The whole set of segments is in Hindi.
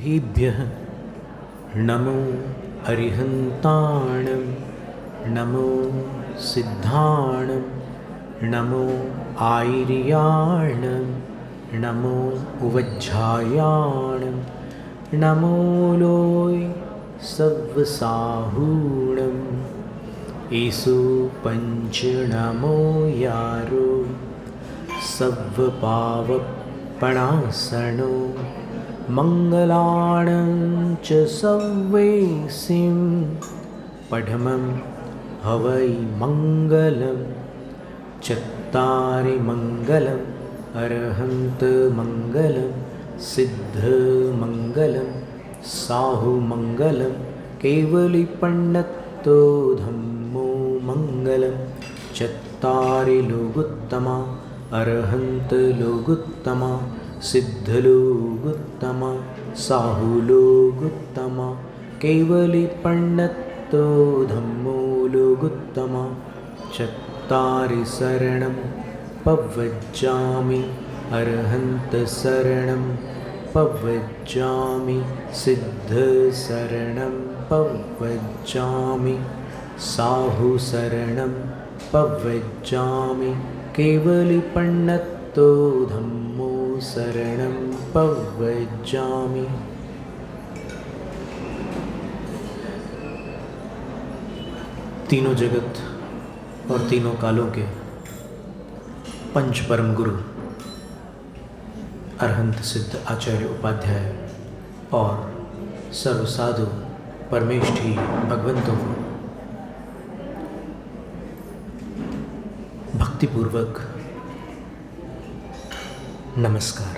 हेभ्यः नमो अरिहन्ताणं नमो सिद्धाणं नमो आयर्याणं नमो उवज्झायाणं नमो लोय सव्वसाहूणं ईसु पंच नमो यारो सव्वपावपणासनो मंगलाणं च सव्वेसिं पढमं हवै मंगलं चत्तारि मंगलम् अरहन्त मंगलं सिद्ध मंगलं साहु मंगलं केवली पण्डत्तो धम्मो मंगलं चत्तारि लोगुत्तमा अरहन्त लोगुत्तमा सिद्ध लोगुत्तमा साहु लोगुत्तमा केवली पण्डत्तो धम्मो लोगुत्तमा चत्तारि शरणं पव्वज्जामि अरहन्त शरणं पव्वज्जामि सिद्ध शरणं पव्वज्जामि साहु शरणं पव्वज्जामि केवली पण्डत्तो धम्मो शरणं पव्वज्जामि। तीनों जगत और तीनों कालों के पंच परम गुरु अरहंत सिद्ध आचार्य उपाध्याय और सर्व साधु परमेष्ठी भगवंतों को भक्तिपूर्वक नमस्कार।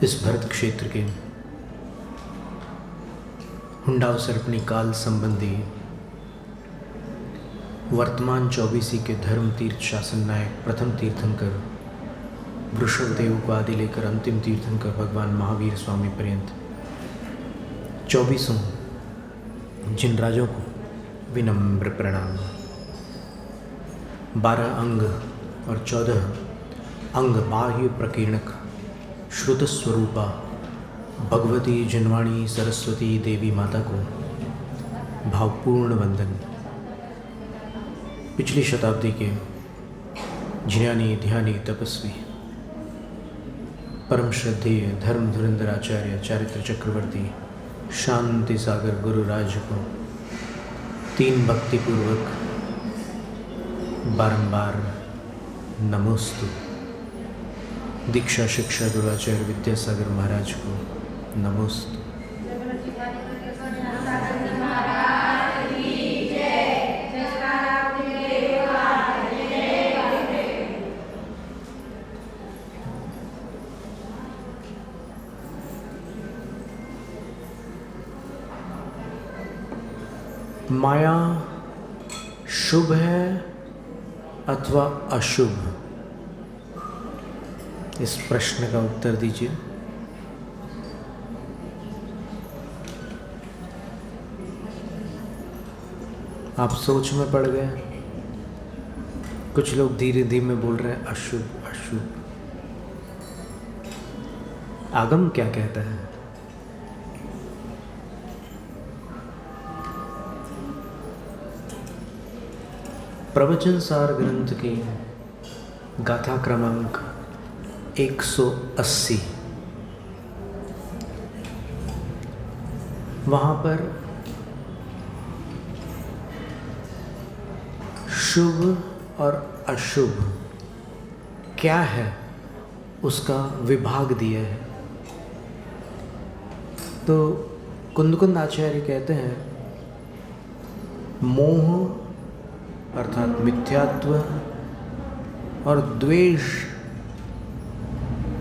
इस भरत क्षेत्र के हुंडाव सर्पणी काल संबंधी वर्तमान 24 के धर्म तीर्थ शासन नायक प्रथम तीर्थंकर वृषभदेव को आदि लेकर अंतिम तीर्थंकर भगवान महावीर स्वामी पर्यंत 24 जिन राजों को विनम्र प्रणाम। 12 अंग और 14 अंग बाह्य प्रकीर्णक श्रुत स्वरूपा भगवती जनवाणी सरस्वती देवी माता को भावपूर्ण वंदन। पिछली शताब्दी के ज्ञानी ध्यानी तपस्वी परम श्रद्धेय धर्म धुरंधर आचार्य चारित्र चक्रवर्ती शांति सागर गुरुराज को तीन भक्तिपूर्वक बारंबार नमोस्तु। दीक्षा शिक्षा गुरुआचार्य विद्यासागर महाराज को नमोस्तु। माया शुभ है अथवा अशुभ? इस प्रश्न का उत्तर दीजिए। आप सोच में पड़ गए। कुछ लोग धीरे धीरे बोल रहे हैं अशुभ अशुभ। आगम क्या कहता है? प्रवचन सार ग्रंथ की गाथा क्रमांक 180 वहाँ पर शुभ और अशुभ क्या है उसका विभाग दिया है। तो कुंदकुंद आचार्य कहते हैं मोह अर्थात मिथ्यात्व और द्वेष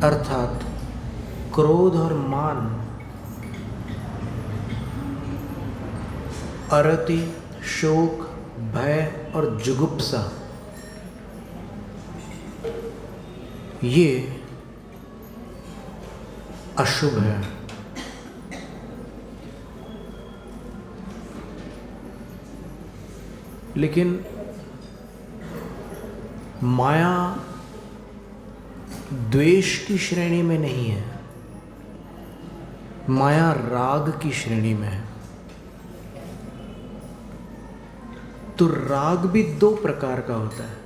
अर्थात क्रोध और मान, अरति शोक भय और जुगुप्सा, ये अशुभ है। लेकिन माया द्वेष की श्रेणी में नहीं है, माया राग की श्रेणी में है। तो राग भी दो प्रकार का होता है।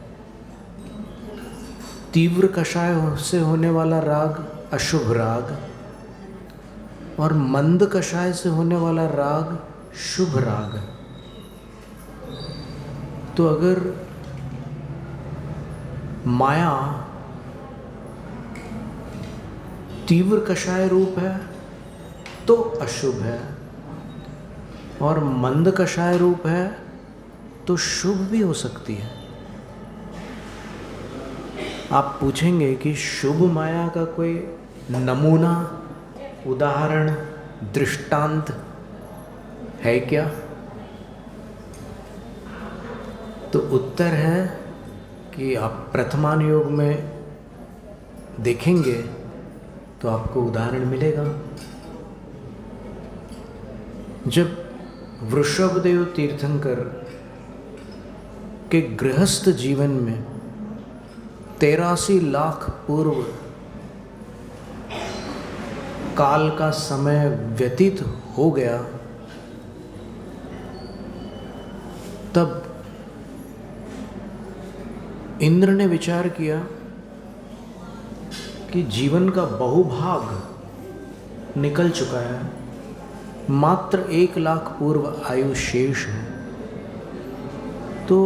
तीव्र कषाय से होने वाला राग अशुभ राग, और मंद कषाय से होने वाला राग शुभ राग। तो अगर माया तीव्र कषाय रूप है तो अशुभ है, और मंद कषाय रूप है तो शुभ भी हो सकती है। आप पूछेंगे कि शुभ माया का कोई नमूना, उदाहरण, दृष्टांत है क्या? तो उत्तर है कि आप प्रथमान योग में देखेंगे तो आपको उदाहरण मिलेगा। जब वृषभदेव तीर्थंकर के गृहस्थ जीवन में 83 लाख पूर्व काल का समय व्यतीत हो गया, तब इंद्र ने विचार किया कि जीवन का बहुभाग निकल चुका है, मात्र 1 लाख पूर्व आयु शेष है। तो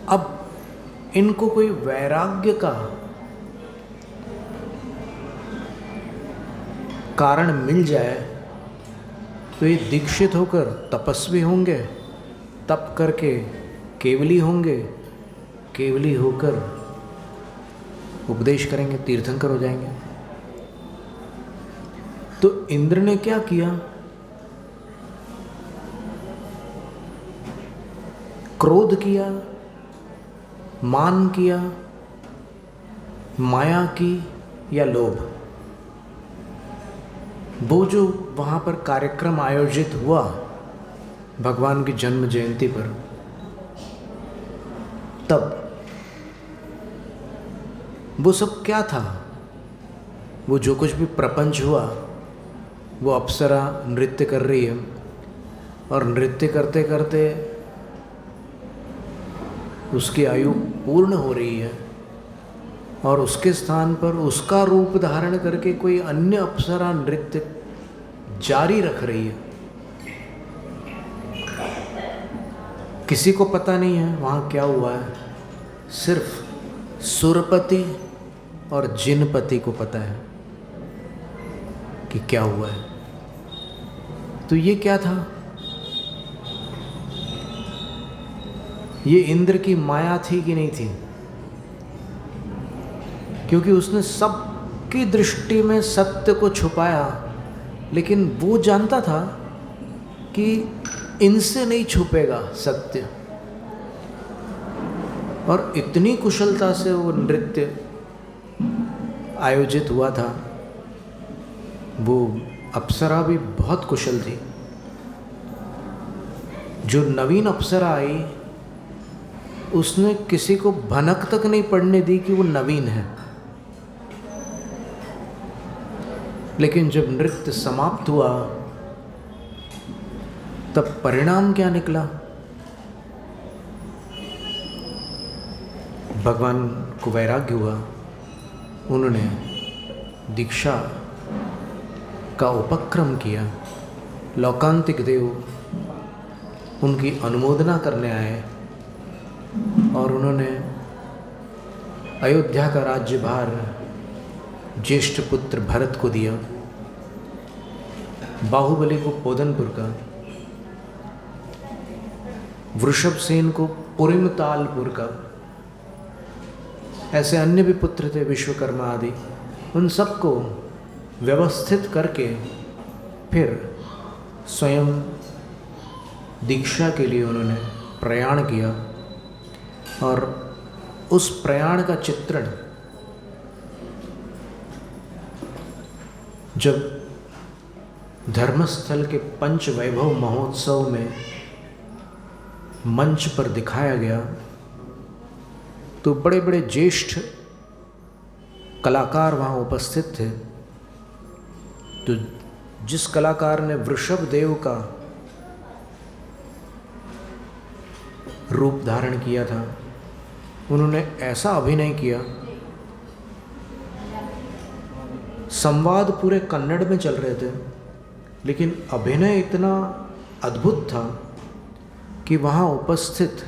अब इनको कोई वैराग्य का कारण मिल जाए तो ये दीक्षित होकर तपस्वी होंगे, तप करके केवली होंगे, केवली होकर उपदेश करेंगे, तीर्थंकर हो जाएंगे। तो इंद्र ने क्या किया? क्रोध किया, मान किया, माया की या लोभ? वो जो वहाँ पर कार्यक्रम आयोजित हुआ भगवान की जन्म जयंती पर, तब वो सब क्या था? वो जो कुछ भी प्रपंच हुआ, वो अप्सरा नृत्य कर रही है, और नृत्य करते करते उसकी आयु पूर्ण हो रही है, और उसके स्थान पर उसका रूप धारण करके कोई अन्य अप्सरा नृत्य जारी रख रही है। किसी को पता नहीं है वहाँ क्या हुआ है, सिर्फ सुरपति और जिनपति को पता है कि क्या हुआ है। तो ये क्या था? ये इंद्र की माया थी कि नहीं थी? क्योंकि उसने सबकी दृष्टि में सत्य को छुपाया, लेकिन वो जानता था कि इनसे नहीं छुपेगा सत्य, और इतनी कुशलता से वो नृत्य आयोजित हुआ था। वो अप्सरा भी बहुत कुशल थी। जो नवीन अप्सरा आई, उसने किसी को भनक तक नहीं पड़ने दी कि वो नवीन है। लेकिन जब नृत्य समाप्त हुआ, तब परिणाम क्या निकला? भगवान को वैराग्य हुआ। उन्होंने दीक्षा का उपक्रम किया। लौकांतिक देव उनकी अनुमोदना करने आए, और उन्होंने अयोध्या का राज्यभार ज्येष्ठ पुत्र भरत को दिया, बाहुबली को पोदनपुर का, वृषभसेन को पुरिमतालपुर का, ऐसे अन्य भी पुत्र थे, विश्वकर्मा आदि। उन सबको व्यवस्थित करके फिर स्वयं दीक्षा के लिए उन्होंने प्रयाण किया, और उस प्रयाण का चित्रण जब धर्मस्थल के पंच वैभव महोत्सव में मंच पर दिखाया गया, तो बड़े बड़े ज्येष्ठ कलाकार वहाँ उपस्थित थे, तो जिस कलाकार ने वृषभ देव का रूप धारण किया था, उन्होंने ऐसा अभिनय किया, संवाद पूरे कन्नड़ में चल रहे थे, लेकिन अभिनय इतना अद्भुत था कि वहाँ उपस्थित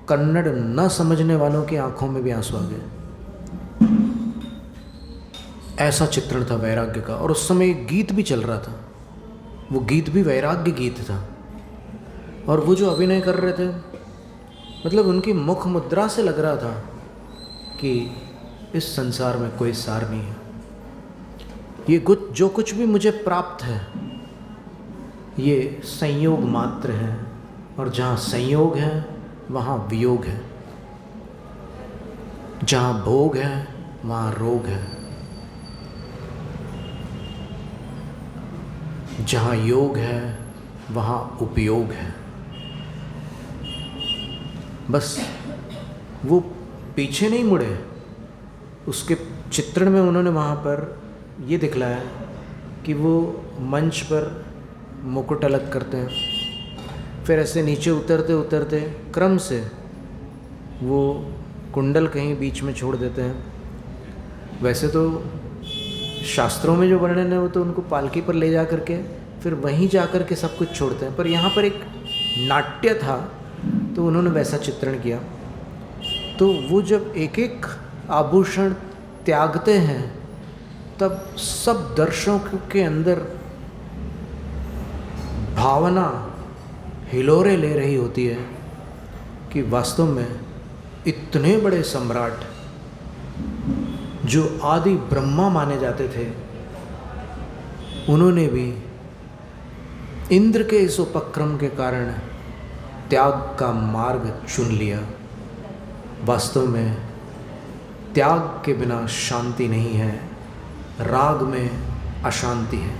कन्नड़ न समझने वालों की आंखों में भी आंसू आ गए। ऐसा चित्रण था वैराग्य का। और उस समय एक गीत भी चल रहा था, वो गीत भी वैराग्य गीत था। और वो जो अभिनय कर रहे थे, मतलब उनकी मुख मुद्रा से लग रहा था कि इस संसार में कोई सार नहीं है, ये कुछ जो कुछ भी मुझे प्राप्त है ये संयोग मात्र है, और जहाँ संयोग है वहाँ वियोग है, जहाँ भोग है वहाँ रोग है, जहाँ योग है वहाँ उपयोग है। बस वो पीछे नहीं मुड़े। उसके चित्रण में उन्होंने वहाँ पर ये दिखलाया कि वो मंच पर मुकुट अलग करते हैं, फिर ऐसे नीचे उतरते उतरते क्रम से वो कुंडल कहीं बीच में छोड़ देते हैं। वैसे तो शास्त्रों में जो वर्णन है वो तो उनको पालकी पर ले जा करके फिर वहीं जा कर के सब कुछ छोड़ते हैं, पर यहाँ पर एक नाट्य था तो उन्होंने वैसा चित्रण किया। तो वो जब एक एक आभूषण त्यागते हैं तब सब दर्शकों के अंदर भावना हिलोरे ले रही होती है कि वास्तव में इतने बड़े सम्राट जो आदि ब्रह्मा माने जाते थे, उन्होंने भी इंद्र के इस उपक्रम के कारण त्याग का मार्ग चुन लिया। वास्तव में त्याग के बिना शांति नहीं है, राग में अशांति है।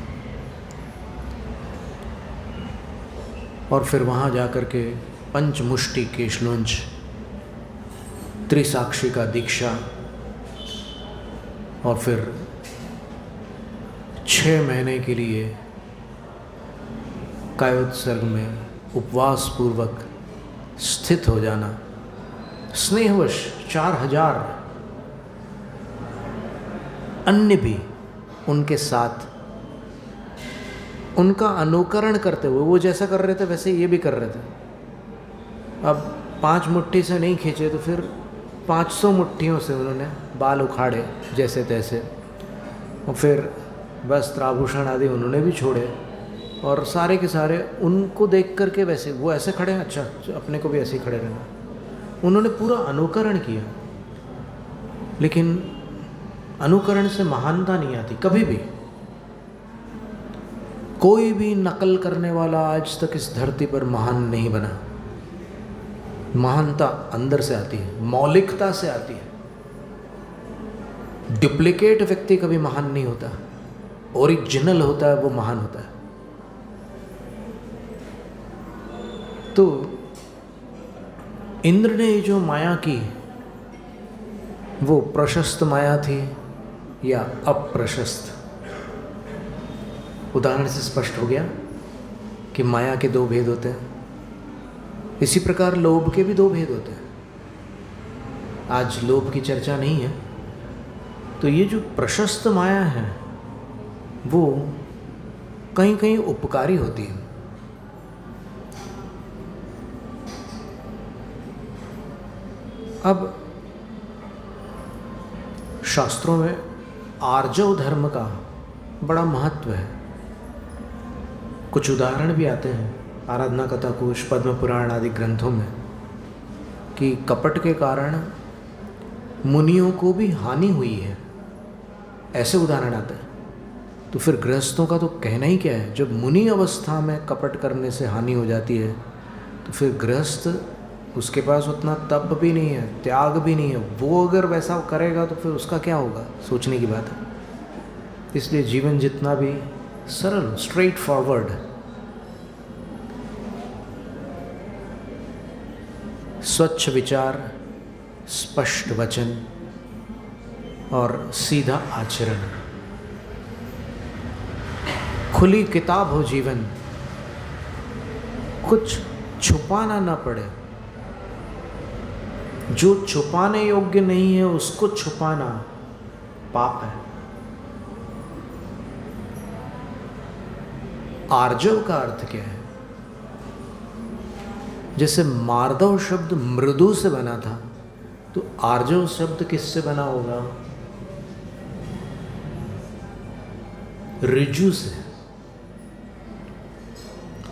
और फिर वहाँ जाकर के पंचमुष्टि केशलोंच त्रिसाक्षी का दीक्षा, और फिर 6 महीने के लिए कायोत्सर्ग में उपवास पूर्वक स्थित हो जाना, स्नेहवश 4000 अन्य भी उनके साथ उनका अनुकरण करते हुए, वो जैसा कर रहे थे वैसे ये भी कर रहे थे। अब 5 मुट्ठी से नहीं खींचे तो फिर 500 मुट्ठियों से उन्होंने बाल उखाड़े जैसे तैसे, और फिर वस्त्र आभूषण आदि उन्होंने भी छोड़े, और सारे के सारे उनको देख करके वैसे वो ऐसे खड़े हैं, अच्छा अपने को भी ऐसे ही खड़े रहना। उन्होंने पूरा अनुकरण किया, लेकिन अनुकरण से महानता नहीं आती कभी भी। कोई भी नकल करने वाला आज तक इस धरती पर महान नहीं बना। महानता अंदर से आती है, मौलिकता से आती है। डुप्लीकेट व्यक्ति कभी महान नहीं होता, ओरिजिनल होता है वो महान होता है। तो इंद्र ने जो माया की वो प्रशस्त माया थी या अप्रशस्त, उदाहरण से स्पष्ट हो गया कि माया के 2 भेद होते हैं। इसी प्रकार लोभ के भी 2 भेद होते हैं। आज लोभ की चर्चा नहीं है, तो ये जो प्रशस्त माया है वो कहीं कहीं उपकारी होती है। अब शास्त्रों में आर्जव धर्म का बड़ा महत्व है। कुछ उदाहरण भी आते हैं आराधना कथा कोश, पद्म पुराण आदि ग्रंथों में कि कपट के कारण मुनियों को भी हानि हुई है, ऐसे उदाहरण आते हैं। तो फिर गृहस्थों का तो कहना ही क्या है। जब मुनि अवस्था में कपट करने से हानि हो जाती है तो फिर गृहस्थ, उसके पास उतना तप भी नहीं है, त्याग भी नहीं है, वो अगर वैसा करेगा तो फिर उसका क्या होगा, सोचने की बात है। इसलिए जीवन जितना भी सरल, स्ट्रेट फॉरवर्ड, स्वच्छ विचार, स्पष्ट वचन और सीधा आचरण। खुली किताब हो जीवन, कुछ छुपाना ना पड़े। जो छुपाने योग्य नहीं है उसको छुपाना पाप है। आर्जव का अर्थ क्या है? जैसे मार्दव शब्द मृदु से बना था, तो आर्जव शब्द किससे बना होगा? ऋजु से।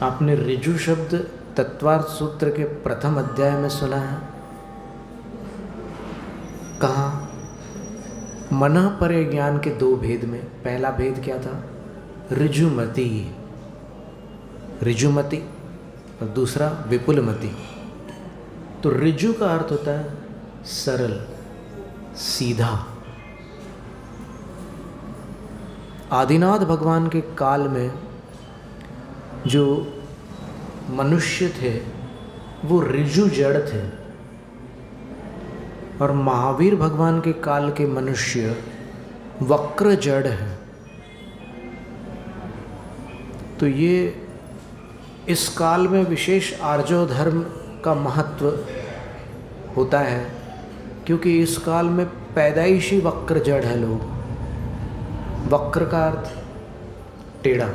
आपने ऋजु शब्द तत्वार्थ सूत्र के प्रथम अध्याय में सुना है? कहाँ? मनः परे ज्ञान के दो भेद में पहला भेद क्या था? ऋजुमति, ऋजुमति, और दूसरा विपुलमति। तो ऋजु का अर्थ होता है सरल, सीधा। आदिनाथ भगवान के काल में जो मनुष्य थे वो ऋजु जड़ थे, और महावीर भगवान के काल के मनुष्य वक्र जड़ हैं। तो ये इस काल में विशेष आर्जव धर्म का महत्व होता है, क्योंकि इस काल में पैदाइशी वक्र जड़ है लोग। वक्र का अर्थ टेढ़ा।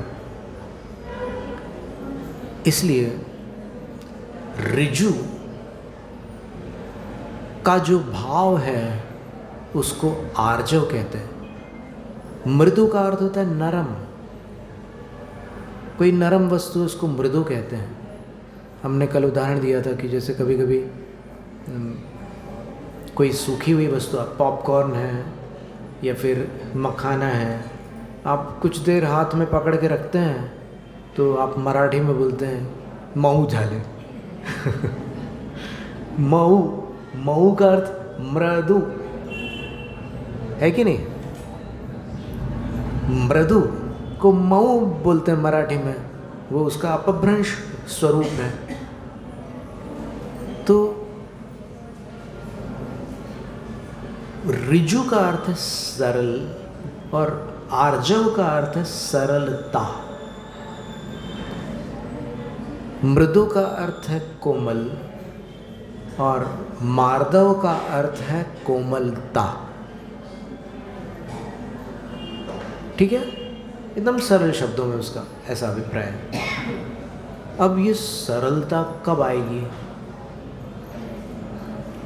इसलिए ऋजु का जो भाव है उसको आर्जव कहते हैं। मृदु का अर्थ होता है नरम। कोई नरम वस्तु उसको मृदु कहते हैं। हमने कल उदाहरण दिया था कि जैसे कभी कभी कोई सूखी हुई वस्तु, पॉपकॉर्न है या फिर मखाना है, आप कुछ देर हाथ में पकड़ के रखते हैं तो आप मराठी में बोलते हैं मऊ झाले। मऊ, मऊ का अर्थ मृदु है कि नहीं? मृदु को मऊ बोलते हैं मराठी में, वो उसका अपभ्रंश स्वरूप है। तो ऋजु का अर्थ है सरल और आर्जव का अर्थ है सरलता। मृदु का अर्थ है कोमल और मार्दव का अर्थ है कोमलता। ठीक है, एकदम सरल शब्दों में उसका ऐसा अभिप्राय है। अब ये सरलता कब आएगी?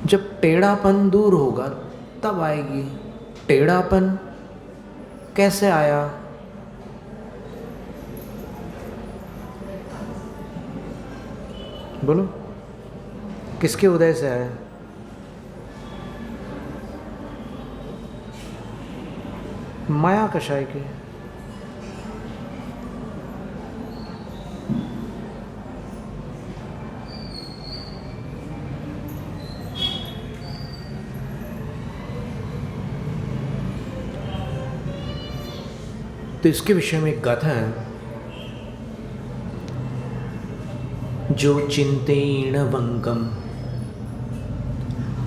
जब टेढ़ापन दूर होगा तब आएगी। टेढ़ापन कैसे आया? बोलो, किसके उदय से आया? माया कषाय के। तो इसके विषय में एक गाथा है, जो चिंतेन वंकम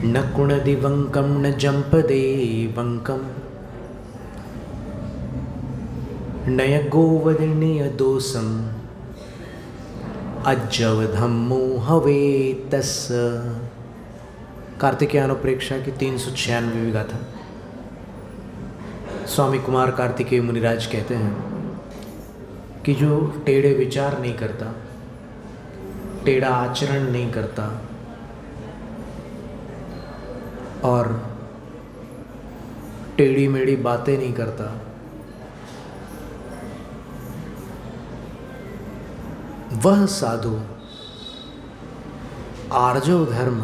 न कुणदि वंकम न जंपदे वंकम नय गोवदनीय दोषम अज्जवधम्मो हवे तस्। कार्तिकेयानुप्रेक्षा की 396वीं गाथा। स्वामी कुमार कार्तिकेय मुनिराज कहते हैं कि जो टेढ़े विचार नहीं करता, टेढ़ा आचरण नहीं करता और टेढ़ी मेढ़ी बातें नहीं करता, वह साधु आर्जव धर्म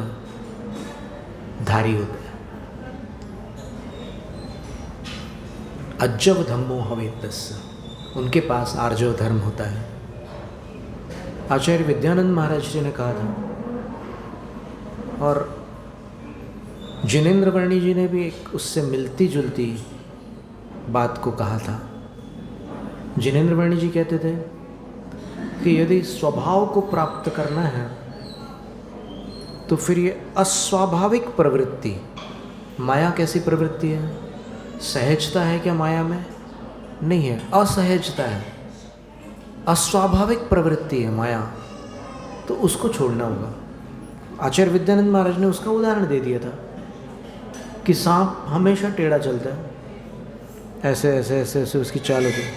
धारी होता है। अज्जव धम्मो हवेतस्य, उनके पास आर्जव धर्म होता है। आचार्य विद्यानंद महाराज जी ने कहा था, और जिनेंद्र वर्णी जी ने भी एक उससे मिलती जुलती बात को कहा था। जिनेंद्र वर्णी जी कहते थे कि यदि स्वभाव को प्राप्त करना है तो फिर ये अस्वाभाविक प्रवृत्ति, माया कैसी प्रवृत्ति है? सहजता है क्या माया में? नहीं है, असहजता है, अस्वाभाविक प्रवृत्ति है माया, तो उसको छोड़ना होगा। आचार्य विद्यानंद महाराज ने उसका उदाहरण दे दिया था कि सांप हमेशा टेढ़ा चलता है, ऐसे ऐसे ऐसे ऐसे उसकी चाल होती है,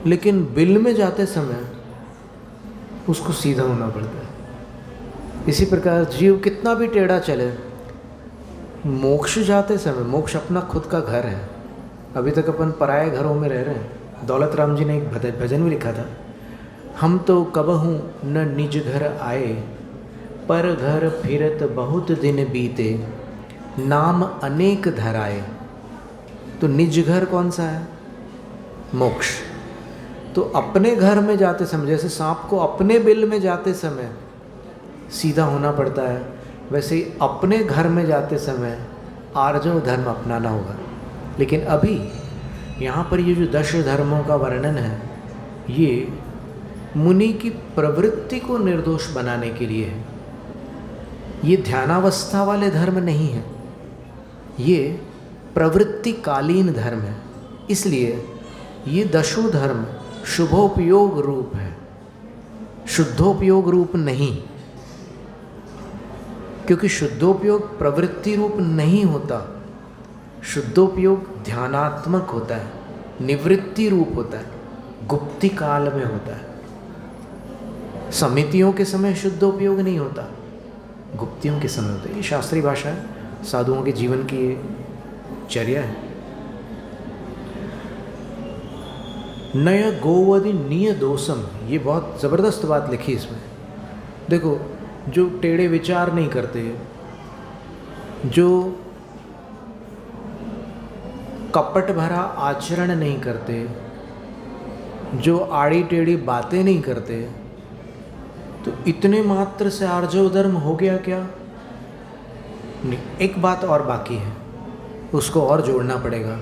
लेकिन बिल में जाते समय उसको सीधा होना पड़ता है। इसी प्रकार जीव कितना भी टेढ़ा चले, मोक्ष जाते समय, मोक्ष अपना खुद का घर है, अभी तक अपन पराये घरों में रह रहे हैं। दौलत राम जी ने एक भजन भी लिखा था, हम तो कबहू न निज घर आए, पर घर फिरत बहुत दिन बीते, नाम अनेक धराए। तो निज घर कौन सा है? मोक्ष। तो अपने घर में जाते समय, जैसे सांप को अपने बिल में जाते समय सीधा होना पड़ता है, वैसे ही अपने घर में जाते समय आर्जव धर्म अपनाना होगा। लेकिन अभी यहाँ पर ये जो 10 धर्मों का वर्णन है, ये मुनि की प्रवृत्ति को निर्दोष बनाने के लिए है। ये ध्यानावस्था वाले धर्म नहीं है, ये प्रवृत्तिकालीन धर्म है। इसलिए ये 10 धर्म शुभोपयोग रूप है, शुद्धोपयोग रूप नहीं, क्योंकि शुद्धोपयोग प्रवृत्ति रूप नहीं होता, शुद्धोपयोग ध्यानात्मक होता है, निवृत्ति रूप होता है, गुप्ति काल में होता है। समितियों के समय शुद्धोपयोग नहीं होता, गुप्तियों के समय होता है। ये शास्त्रीय भाषा है, साधुओं के जीवन की ये चर्या है। नय गोवधि निय दोषम, ये बहुत ज़बरदस्त बात लिखी इसमें। देखो, जो टेढ़े विचार नहीं करते, जो कपट भरा आचरण नहीं करते, जो आड़ी टेढ़ी बातें नहीं करते, तो इतने मात्र से आर्जव धर्म हो गया क्या? नहीं, एक बात और बाकी है, उसको और जोड़ना पड़ेगा।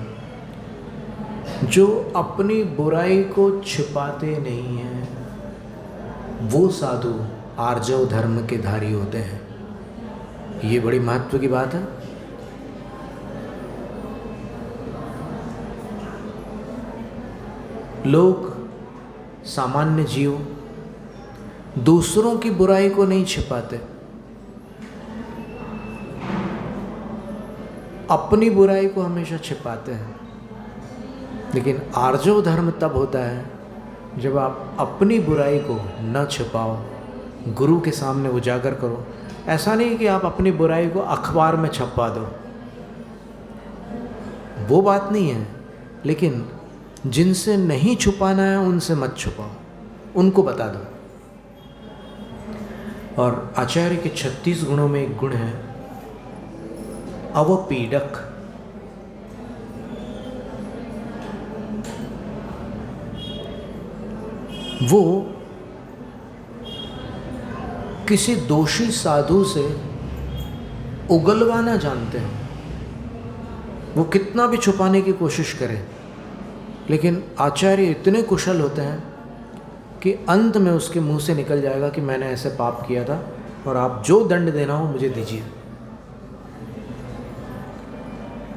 जो अपनी बुराई को छिपाते नहीं हैं, वो साधु आर्जव धर्म के धारी होते हैं। ये बड़ी महत्व की बात है। लोग, सामान्य जीव दूसरों की बुराई को नहीं छिपाते, अपनी बुराई को हमेशा छिपाते हैं। लेकिन आर्जव धर्म तब होता है जब आप अपनी बुराई को न छिपाओ, गुरु के सामने उजागर करो। ऐसा नहीं कि आप अपनी बुराई को अखबार में छपवा दो, वो बात नहीं है, लेकिन जिनसे नहीं छुपाना है उनसे मत छुपाओ, उनको बता दो। और आचार्य के 36 गुणों में एक गुण है अवपीडक। वो किसी दोषी साधु से उगलवाना जानते हैं। वो कितना भी छुपाने की कोशिश करें, लेकिन आचार्य इतने कुशल होते हैं कि अंत में उसके मुंह से निकल जाएगा कि मैंने ऐसे पाप किया था और आप जो दंड देना हो मुझे दीजिए।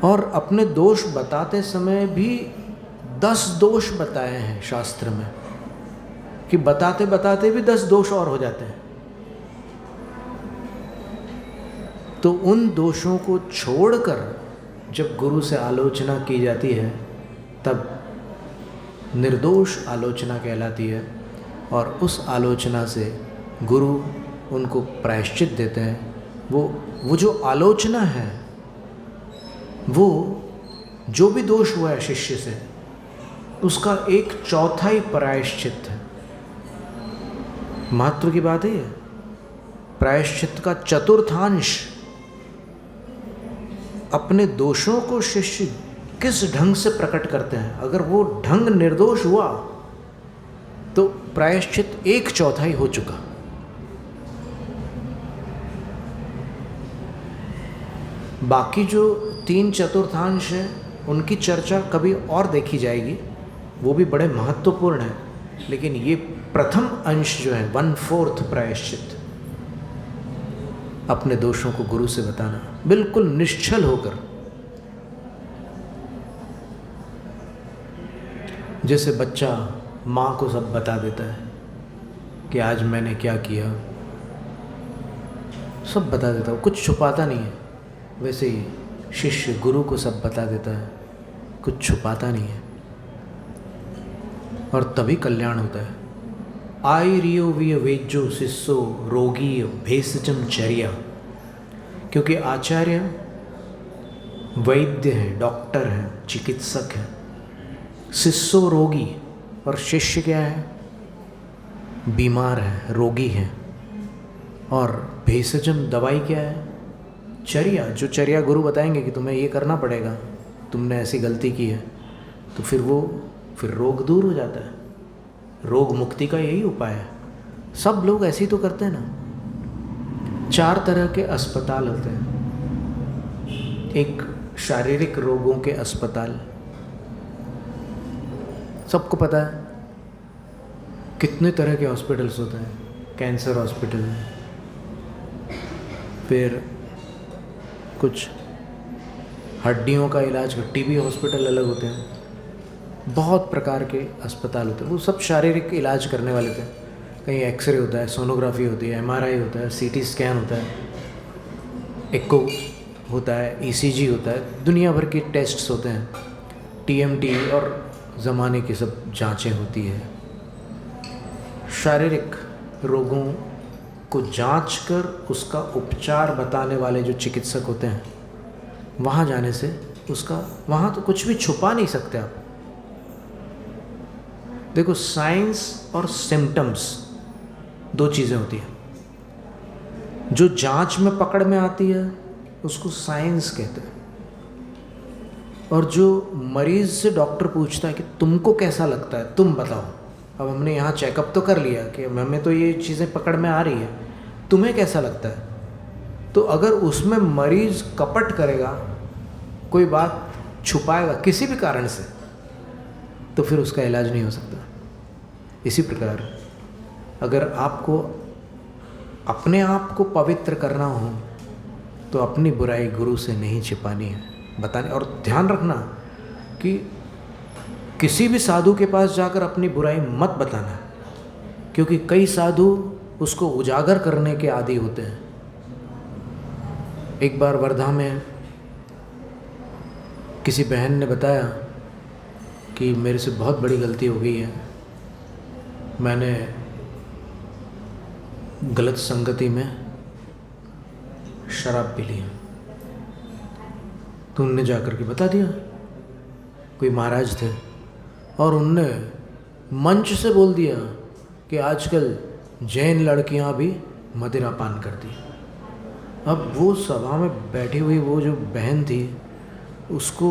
और अपने दोष बताते समय भी 10 दोष बताए हैं शास्त्र में, कि बताते बताते भी 10 दोष और हो जाते हैं। तो उन दोषों को छोड़कर जब गुरु से आलोचना की जाती है, तब निर्दोष आलोचना कहलाती है। और उस आलोचना से गुरु उनको प्रायश्चित देते हैं। वो जो आलोचना है, वो जो भी दोष हुआ है शिष्य से, उसका 1/4 प्रायश्चित है। महत्व की बात है ये। प्रायश्चित का 1/4 अपने दोषों को शिष्य किस ढंग से प्रकट करते हैं, अगर वो ढंग निर्दोष हुआ तो प्रायश्चित 1/4 हो चुका। बाकी जो 3/4 है उनकी चर्चा कभी और देखी जाएगी, वो भी बड़े महत्वपूर्ण है। लेकिन ये प्रथम अंश जो है 1/4 प्रायश्चित, अपने दोषों को गुरु से बताना, बिल्कुल निश्चल होकर जैसे बच्चा माँ को सब बता देता है कि आज मैंने क्या किया, सब बता देता है, कुछ छुपाता नहीं है। वैसे ही शिष्य गुरु को सब बता देता है, कुछ छुपाता नहीं है, और तभी कल्याण होता है। आयरियो विय वेज्जो शिष्यो रोगी भेषजम चर्या। क्योंकि आचार्य वैद्य है, डॉक्टर है, चिकित्सक है, शिष्यो रोगी, और शिष्य क्या है? बीमार है, रोगी है। और भेषजम दवाई क्या है? चर्या। जो चर्या गुरु बताएंगे कि तुम्हें ये करना पड़ेगा, तुमने ऐसी गलती की है, तो फिर रोग दूर हो जाता है। रोग मुक्ति का यही उपाय है। सब लोग ऐसे ही तो करते हैं ना। 4 तरह के अस्पताल होते हैं। एक शारीरिक रोगों के अस्पताल, सबको पता है। कितने तरह के हॉस्पिटल्स होते हैं? कैंसर हॉस्पिटल, फिर कुछ हड्डियों का इलाज, टीबी हॉस्पिटल अलग होते हैं। बहुत प्रकार के अस्पताल होते हैं, वो सब शारीरिक इलाज करने वाले थे। कहीं एक्सरे होता है, सोनोग्राफी होती है, MRI होता है, CT स्कैन होता है, एक्को होता है, ECG होता है, दुनिया भर के टेस्ट्स होते हैं, TMT और ज़माने की सब जांचें होती है। शारीरिक रोगों को जांच कर उसका उपचार बताने वाले जो चिकित्सक होते हैं, वहाँ जाने से वहाँ तो कुछ भी छुपा नहीं सकते आप। देखो, साइंस और सिम्टम्स 2 चीज़ें होती हैं। जो जांच में पकड़ में आती है उसको साइंस कहते हैं, और जो मरीज़ से डॉक्टर पूछता है कि तुमको कैसा लगता है, तुम बताओ। अब हमने यहाँ चेकअप तो कर लिया कि हमें तो ये चीज़ें पकड़ में आ रही है, तुम्हें कैसा लगता है? तो अगर उसमें मरीज़ कपट करेगा, कोई बात छुपाएगा किसी भी कारण से, तो फिर उसका इलाज नहीं हो सकता। इसी प्रकार अगर आपको अपने आप को पवित्र करना हो तो अपनी बुराई गुरु से नहीं छिपानी है, बताने। और ध्यान रखना कि किसी भी साधु के पास जाकर अपनी बुराई मत बताना, क्योंकि कई साधु उसको उजागर करने के आदी होते हैं। एक बार वर्धा में किसी बहन ने बताया कि मेरे से बहुत बड़ी गलती हो गई है, मैंने गलत संगति में शराब पी ली है। तो उनने जाकर के बता दिया, कोई महाराज थे, और उनने मंच से बोल दिया कि आजकल जैन लड़कियां भी मदिरा पान करती हैं। अब वो सभा में बैठी हुई वो जो बहन थी, उसको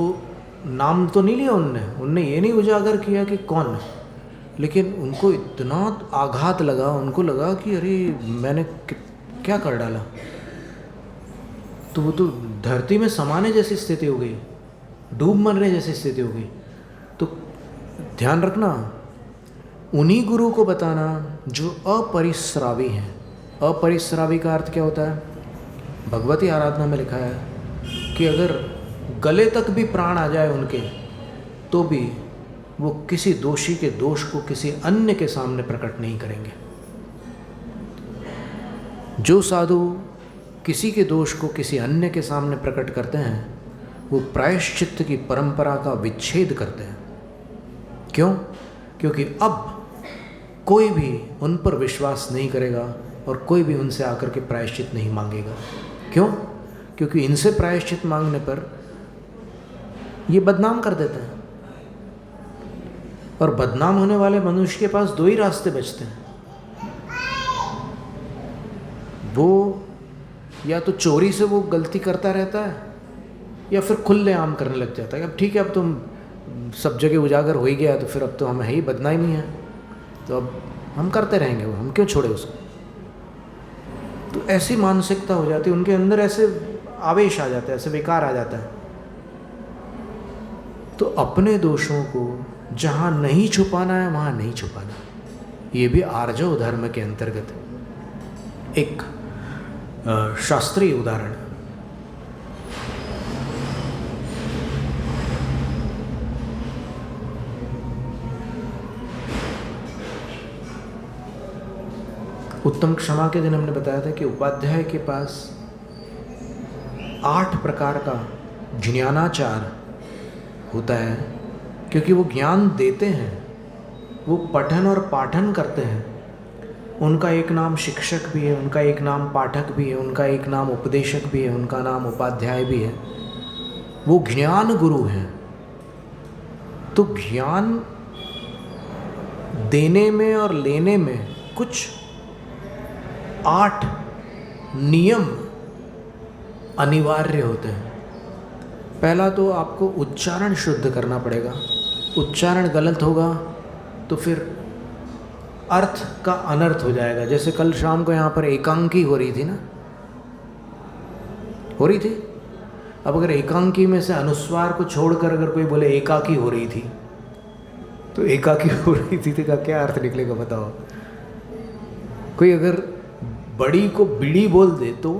नाम तो नहीं लिया उनने ये नहीं उजागर किया कि कौन, लेकिन उनको इतना आघात लगा, उनको लगा कि अरे मैंने क्या कर डाला। तो वो तो धरती में समाने जैसी स्थिति हो गई, डूब मरने जैसी स्थिति हो गई। तो ध्यान रखना, उन्हीं गुरु को बताना जो अपरिश्रावी हैं। अपरिश्रावी का अर्थ क्या होता है? भगवती आराधना में लिखा है कि अगर गले तक भी प्राण आ जाए उनके, तो भी वो किसी दोषी के दोष को किसी अन्य के सामने प्रकट नहीं करेंगे। जो साधु किसी के दोष को किसी अन्य के सामने प्रकट करते हैं, वो प्रायश्चित्त की परंपरा का विच्छेद करते हैं। क्यों? क्योंकि अब कोई भी उन पर विश्वास नहीं करेगा और कोई भी उनसे आकर के प्रायश्चित नहीं मांगेगा। क्यों? क्योंकि इनसे प्रायश्चित मांगने पर ये बदनाम कर देते हैं, और बदनाम होने वाले मनुष्य के पास 2 ही रास्ते बचते हैं। वो या तो चोरी से वो गलती करता रहता है, या फिर खुलेआम करने लग जाता है। अब ठीक है, अब तुम सब जगह उजागर हो ही गया, तो फिर अब तो हमें ही बदनामी है, तो अब हम करते रहेंगे, वो हम क्यों छोड़े उसको। तो ऐसी मानसिकता हो जाती है उनके अंदर, ऐसे आवेश आ जाता है, ऐसे विकार आ जाता है। तो अपने दोषों को जहाँ नहीं छुपाना है वहाँ नहीं छुपाना। ये भी आर्जव धर्म के अंतर्गत एक शास्त्रीय उदाहरण। उत्तम क्षमा के दिन हमने बताया था कि उपाध्याय के पास 8 प्रकार का ज्ञानाचार होता है, क्योंकि वो ज्ञान देते हैं, वो पठन और पाठन करते हैं। उनका एक नाम शिक्षक भी है, उनका एक नाम पाठक भी है, उनका एक नाम उपदेशक भी है, उनका नाम उपाध्याय भी है। वो ज्ञान गुरु हैं। तो ज्ञान देने में और लेने में कुछ 8 नियम अनिवार्य होते हैं। पहला तो आपको उच्चारण शुद्ध करना पड़ेगा। उच्चारण गलत होगा तो फिर अर्थ का अनर्थ हो जाएगा। जैसे कल शाम को यहाँ पर एकांकी हो रही थी ना, हो रही थी। अब अगर एकांकी में से अनुस्वार को छोड़कर अगर कोई बोले एकाकी हो रही थी, तो एकाकी हो रही थी का क्या अर्थ निकलेगा बताओ। कोई अगर बड़ी को बिड़ी बोल दे तो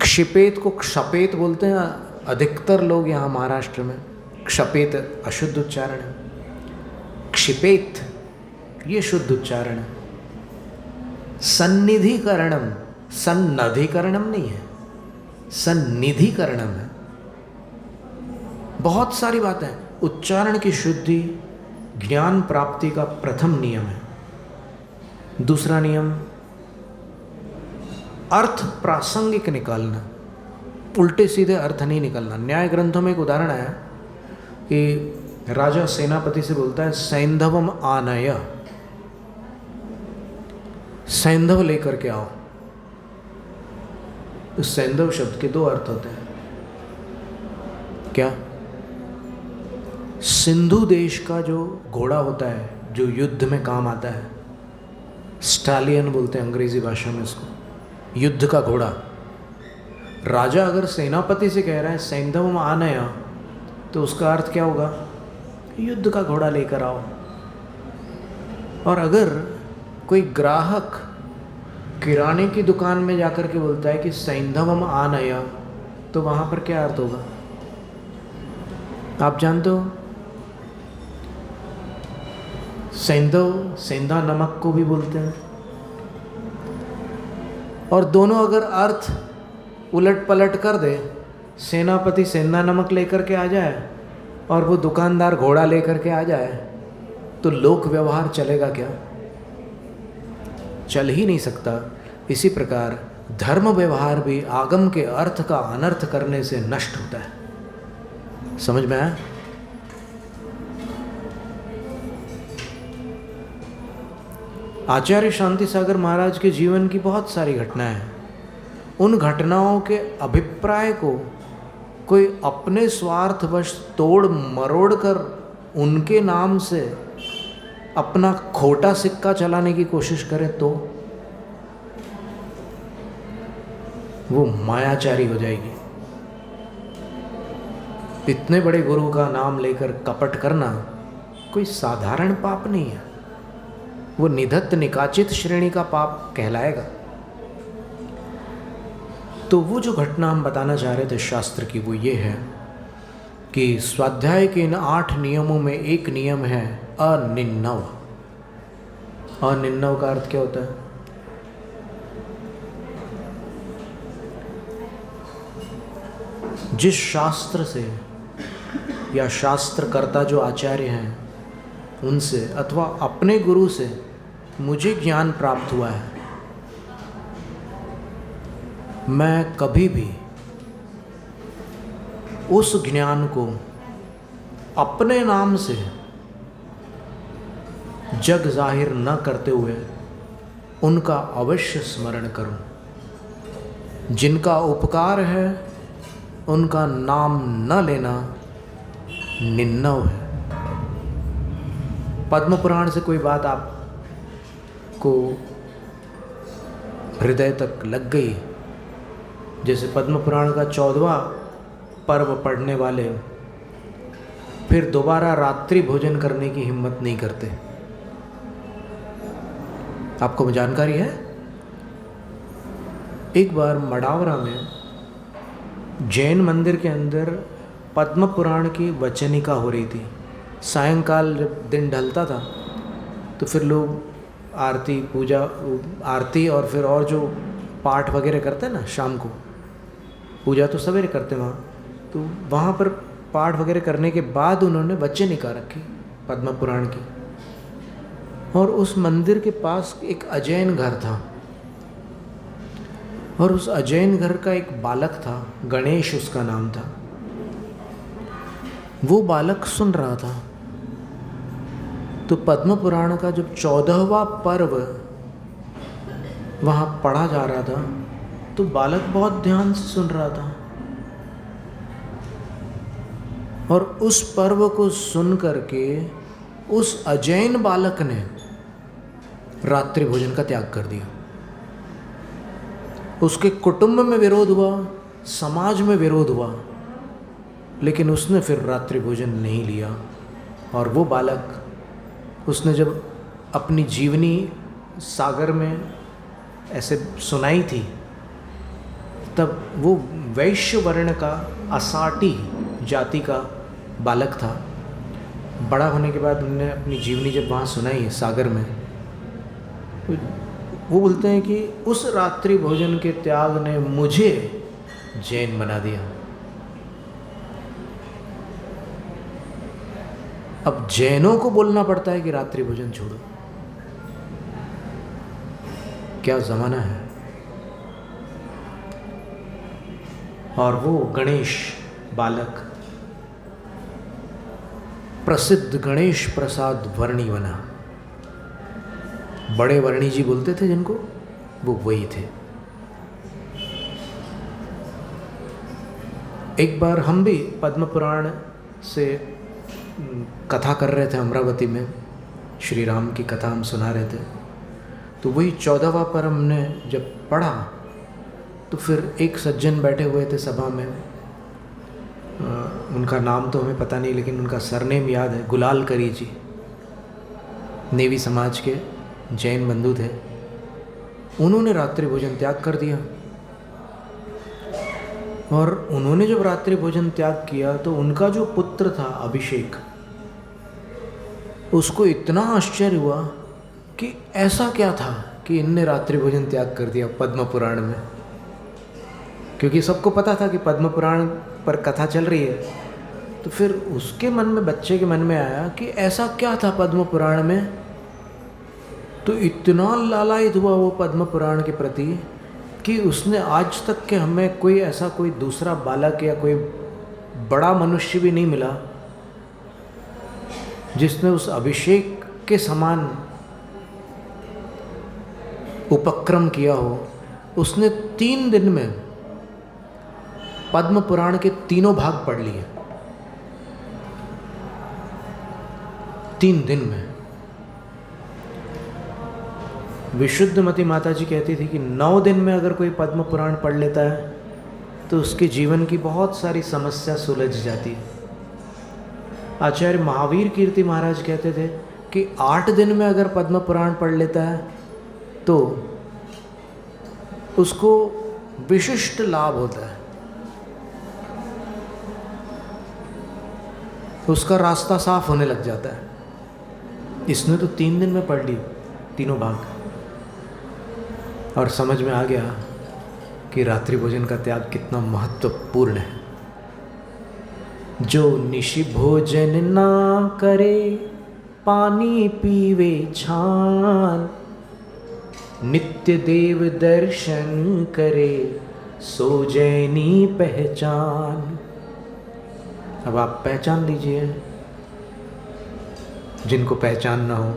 क्षिपेत को क्षपेत बोलते हैं अधिकतर लोग यहाँ महाराष्ट्र में। क्षपेत अशुद्ध उच्चारण है, क्षिपेत ये शुद्ध उच्चारण है। सन्निधिकरणम, सन्नधिकरणम नहीं है, सन्निधिकरणम है। बहुत सारी बातें। उच्चारण की शुद्धि ज्ञान प्राप्ति का प्रथम नियम है। दूसरा नियम अर्थ प्रासंगिक निकालना, उल्टे सीधे अर्थ नहीं निकालना। न्याय ग्रंथों में एक उदाहरण आया कि राजा सेनापति से बोलता है सैंधवम आनय, सैंधव लेकर के आओ। उस सैंधव शब्द के 2 अर्थ होते हैं। क्या? सिंधु देश का जो घोड़ा होता है जो युद्ध में काम आता है, स्टालियन बोलते हैं अंग्रेजी भाषा में उसको, युद्ध का घोड़ा। राजा अगर सेनापति से कह रहा है सैंधवम आनय, तो उसका अर्थ क्या होगा? युद्ध का घोड़ा लेकर आओ। और अगर कोई ग्राहक किराने की दुकान में जाकर के बोलता है कि सैंधवम आनय, तो वहाँ पर क्या अर्थ होगा आप जानते हो? सैंधव, सेंधा नमक को भी बोलते हैं। और दोनों अगर अर्थ उलट पलट कर दे, सेनापति सेंधा नमक लेकर के आ जाए और वो दुकानदार घोड़ा लेकर के आ जाए, तो लोक व्यवहार चलेगा क्या? चल ही नहीं सकता। इसी प्रकार धर्म व्यवहार भी आगम के अर्थ का अनर्थ करने से नष्ट होता है। समझ में आया? आचार्य शांति सागर महाराज के जीवन की बहुत सारी घटनाएं हैं। उन घटनाओं के अभिप्राय को कोई अपने स्वार्थवश तोड़ मरोड़ कर उनके नाम से अपना खोटा सिक्का चलाने की कोशिश करे तो वो मायाचारी हो जाएगी। इतने बड़े गुरु का नाम लेकर कपट करना कोई साधारण पाप नहीं है, वो निधत्त निकाचित श्रेणी का पाप कहलाएगा। तो वो जो घटना हम बताना चाह रहे थे शास्त्र की, वो ये है कि स्वाध्याय के इन 8 नियमों में एक नियम है अनिन्नव। अनिन्नव का अर्थ क्या होता है? जिस शास्त्र से या शास्त्रकर्ता जो आचार्य हैं उनसे अथवा अपने गुरु से मुझे ज्ञान प्राप्त हुआ है, मैं कभी भी उस ज्ञान को अपने नाम से जग जाहिर न करते हुए उनका अवश्य स्मरण करूं। जिनका उपकार है उनका नाम न लेना निन्नव है। पद्म पुराण से कोई बात आपको हृदय तक लग गई, जैसे पद्म पुराण का 14वां पर्व पढ़ने वाले फिर दोबारा रात्रि भोजन करने की हिम्मत नहीं करते। आपको जानकारी है? एक बार मडावरा में जैन मंदिर के अंदर पद्म पुराण की वचनिका हो रही थी। सायंकाल जब दिन ढलता था तो फिर लोग आरती पूजा, आरती और फिर और जो पाठ वगैरह करते हैं ना शाम को, पूजा तो सवेरे करते हैं वहाँ, तो वहाँ पर पाठ वगैरह करने के बाद उन्होंने बच्चे निकाल रखे पद्म पुराण की। और उस मंदिर के पास एक अजैन घर था, और उस अजैन घर का एक बालक था, गणेश उसका नाम था। वो बालक सुन रहा था। तो पद्म पुराण का जब 14वां पर्व वहाँ पढ़ा जा रहा था, तो बालक बहुत ध्यान से सुन रहा था। और उस पर्व को सुन करके उस अजैन बालक ने रात्रि भोजन का त्याग कर दिया। उसके कुटुंब में विरोध हुआ, समाज में विरोध हुआ, लेकिन उसने फिर रात्रि भोजन नहीं लिया। और वो बालक, उसने जब अपनी जीवनी सागर में ऐसे सुनाई थी, तब वो वैश्य वर्ण का असाटी जाति का बालक था। बड़ा होने के बाद उन्होंने अपनी जीवनी जब वहाँ सुनाई है सागर में, तो वो बोलते हैं कि उस रात्रि भोजन के त्याग ने मुझे जैन बना दिया। अब जैनों को बोलना पड़ता है कि रात्रि भोजन छोड़ो। क्या ज़माना है। और वो गणेश बालक प्रसिद्ध गणेश प्रसाद वर्णी बना। बड़े वर्णी जी बोलते थे जिनको, वो वही थे। एक बार हम भी पद्म पुराण से कथा कर रहे थे अमरावती में, श्री राम की कथा हम सुना रहे थे। तो वही 14वां पर्व हमने जब पढ़ा, तो फिर एक सज्जन बैठे हुए थे सभा में, उनका नाम तो हमें पता नहीं, लेकिन उनका सरनेम याद है, गुलाल करी जी, नेवी समाज के जैन बंधु थे। उन्होंने रात्रि भोजन त्याग कर दिया। और उन्होंने जब रात्रि भोजन त्याग किया, तो उनका जो पुत्र था अभिषेक, उसको इतना आश्चर्य हुआ कि ऐसा क्या था कि इनने रात्रि भोजन त्याग कर दिया पद्म पुराण में। क्योंकि सबको पता था कि पद्म पुराण पर कथा चल रही है, तो फिर उसके मन में, बच्चे के मन में आया कि ऐसा क्या था पद्म पुराण में। तो इतना लालायित हुआ वो पद्म पुराण के प्रति कि उसने आज तक के हमें कोई ऐसा कोई दूसरा बालक या कोई बड़ा मनुष्य भी नहीं मिला जिसने उस अभिषेक के समान उपक्रम किया हो। उसने 3 दिन में पद्म पुराण के तीनों भाग पढ़ लिए, 3 दिन में। विशुद्धमती माता जी कहती थी कि 9 दिन में अगर कोई पद्म पुराण पढ़ लेता है तो उसके जीवन की बहुत सारी समस्या सुलझ जाती है। आचार्य महावीर कीर्ति महाराज कहते थे कि 8 दिन में अगर पद्म पुराण पढ़ लेता है तो उसको विशिष्ट लाभ होता है, उसका रास्ता साफ होने लग जाता है। इसने तो 3 दिन में पढ़ ली तीनों भाग, और समझ में आ गया कि रात्रि भोजन का त्याग कितना महत्वपूर्ण है। जो निशि भोजन ना करे, पानी पीवे छान, नित्य देव दर्शन करे, सो जैनी पहचान। अब आप पहचान लीजिए, जिनको पहचान ना हो।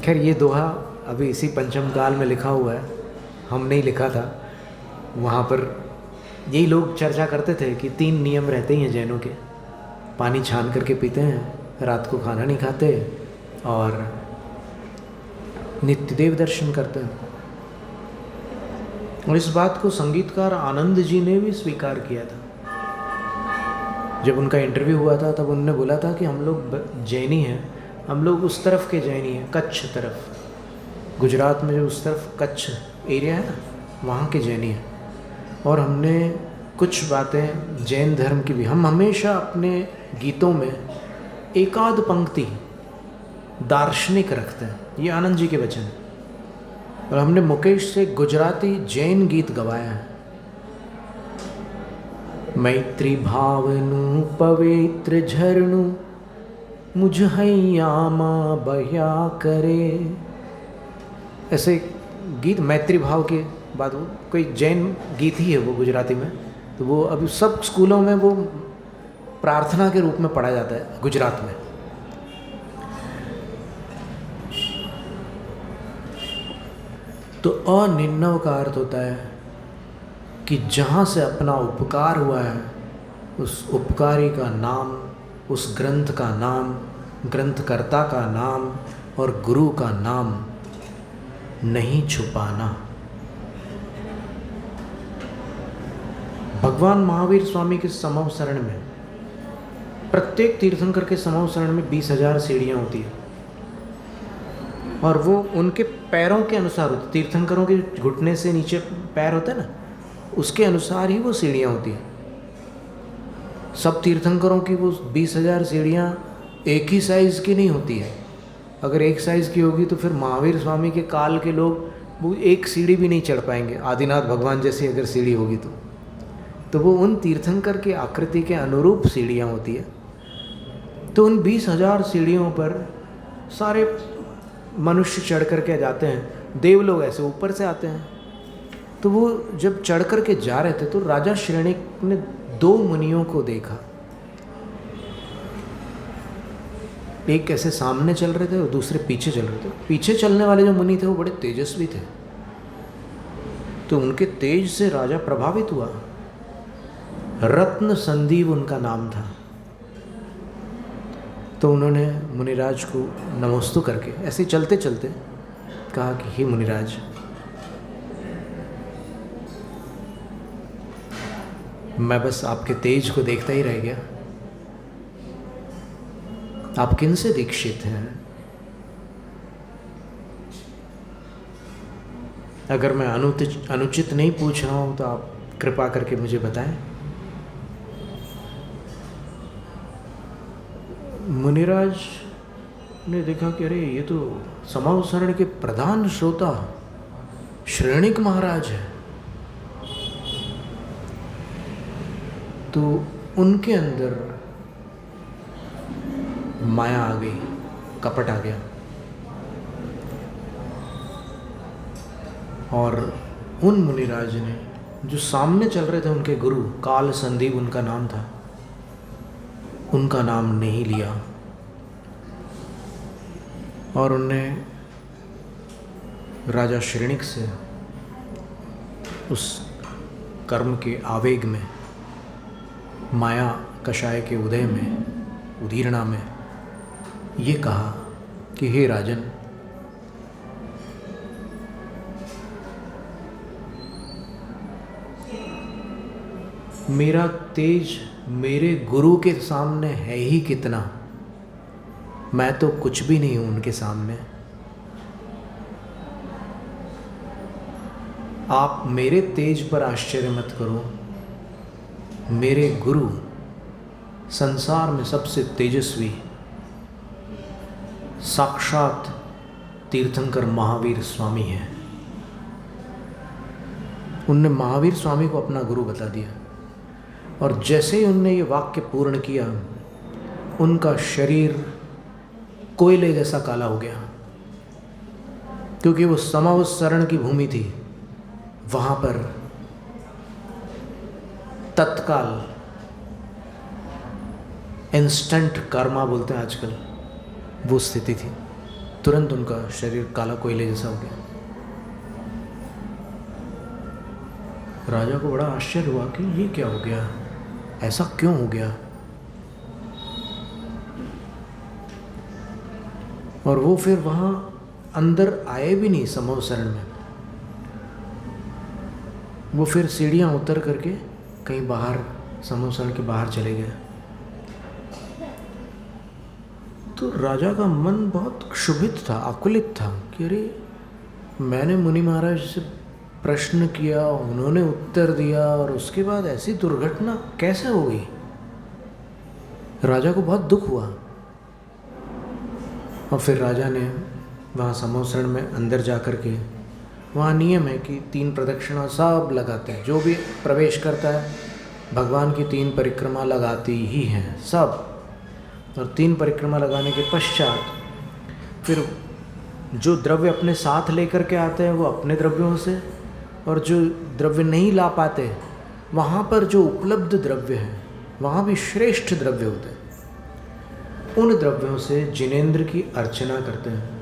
खैर ये दोहा अभी इसी पंचम काल में लिखा हुआ है, हम नहीं लिखा था। वहाँ पर यही लोग चर्चा करते थे कि 3 नियम रहते ही हैं जैनों के। पानी छान करके पीते हैं, रात को खाना नहीं खाते, और नित्य देव दर्शन करते हैं। और इस बात को संगीतकार आनंद जी ने भी स्वीकार किया था। जब उनका इंटरव्यू हुआ था तब उन्होंने बोला था कि हम लोग जैनी हैं, हम लोग उस तरफ के जैनी हैं, कच्छ तरफ, गुजरात में जो उस तरफ कच्छ एरिया है ना, वहाँ के जैनी हैं। और हमने कुछ बातें जैन धर्म की भी, हम हमेशा अपने गीतों में एकाध पंक्ति दार्शनिक रखते हैं। ये आनंद जी के वचन हैं। और हमने मुकेश से गुजराती जैन गीत गवाया है। मैत्री भावनु पवित्र झरनु मुझ हैयामा बया करे, ऐसे गीत मैत्री भाव के बाद वो कोई जैन गीत ही है वो गुजराती में। तो वो अभी सब स्कूलों में वो प्रार्थना के रूप में पढ़ा जाता है गुजरात में। तो अनिन्नव का अर्थ होता है कि जहाँ से अपना उपकार हुआ है उस उपकारी का नाम, उस ग्रंथ का नाम, ग्रंथकर्ता का नाम और गुरु का नाम नहीं छुपाना। भगवान महावीर स्वामी के समव शरण में, प्रत्येक तीर्थंकर के समव शरण में 20,000 सीढ़ियाँ होती है और वो उनके पैरों के अनुसार होती। तीर्थंकरों के घुटने से नीचे पैर होता है ना, उसके अनुसार ही वो सीढ़ियाँ होती हैं। सब तीर्थंकरों की वो 20,000 सीढ़ियाँ एक ही साइज़ की नहीं होती है। अगर एक साइज़ की होगी तो फिर महावीर स्वामी के काल के लोग वो एक सीढ़ी भी नहीं चढ़ पाएंगे। आदिनाथ भगवान जैसी अगर सीढ़ी होगी तो वो उन तीर्थंकर की आकृति के अनुरूप सीढ़ियाँ होती है। तो उन 20,000 सीढ़ियों पर सारे मनुष्य चढ़ कर के जाते हैं। देव लोग ऐसे ऊपर से आते हैं। तो वो जब चढ़ कर के जा रहे थे तो राजा श्रेणिक ने 2 मुनियों को देखा। एक ऐसे सामने चल रहे थे और दूसरे पीछे चल रहे थे। पीछे चलने वाले जो मुनि थे वो बड़े तेजस्वी थे, तो उनके तेज से राजा प्रभावित हुआ। रत्न संदीप उनका नाम था। तो उन्होंने मुनिराज को नमस्तु करके ऐसे चलते चलते कहा कि हे मुनिराज, मैं बस आपके तेज को देखता ही रह गया। आप किन से दीक्षित हैं? अगर मैं अनुचित नहीं पूछ रहा हूं तो आप कृपा करके मुझे बताएं। मुनिराज ने देखा कि अरे ये तो समव शरण के प्रधान श्रोता श्रेणिक महाराज है। तो उनके अंदर माया आ गई, कपट आ गया और उन मुनिराज ने जो सामने चल रहे थे, उनके गुरु काल संदीप उनका नाम था, उनका नाम नहीं लिया और उनने राजा श्रेणिक से उस कर्म के आवेग में, माया कषाय के उदय में, उदीरणा में ये कहा कि हे राजन, मेरा तेज मेरे गुरु के सामने है ही कितना, मैं तो कुछ भी नहीं हूं उनके सामने। आप मेरे तेज पर आश्चर्य मत करो। मेरे गुरु संसार में सबसे तेजस्वी साक्षात तीर्थंकर महावीर स्वामी हैं। उनने महावीर स्वामी को अपना गुरु बता दिया और जैसे ही उनने ये वाक्य पूर्ण किया, उनका शरीर कोयले जैसा काला हो गया, क्योंकि वो समव शरण की भूमि थी। वहाँ पर तत्काल इंस्टेंट कर्मा बोलते हैं आजकल, वो स्थिति थी। तुरंत उनका शरीर काला कोयले जैसा हो गया। राजा को बड़ा आश्चर्य हुआ कि ये क्या हो गया, ऐसा क्यों हो गया। और वो फिर वहाँ अंदर आए भी नहीं समव शरण में। वो फिर सीढ़ियाँ उतर करके कहीं बाहर, समव शरण के बाहर चले गए। तो राजा का मन बहुत क्षुभित था, आकुलित था कि अरे मैंने मुनि महाराज से प्रश्न किया, उन्होंने उत्तर दिया और उसके बाद ऐसी दुर्घटना कैसे हो गई। राजा को बहुत दुख हुआ। और फिर राजा ने वहाँ समोसरण में अंदर जा कर के, वहाँ नियम है कि 3 प्रदक्षिणा सब लगाते हैं, जो भी प्रवेश करता है भगवान की 3 परिक्रमा लगाती ही हैं सब। और 3 परिक्रमा लगाने के पश्चात फिर जो द्रव्य अपने साथ लेकर के आते हैं वो अपने द्रव्यों से, और जो द्रव्य नहीं ला पाते वहाँ पर जो उपलब्ध द्रव्य हैं वहाँ भी श्रेष्ठ द्रव्य होते हैं, उन द्रव्यों से जिनेंद्र की अर्चना करते हैं।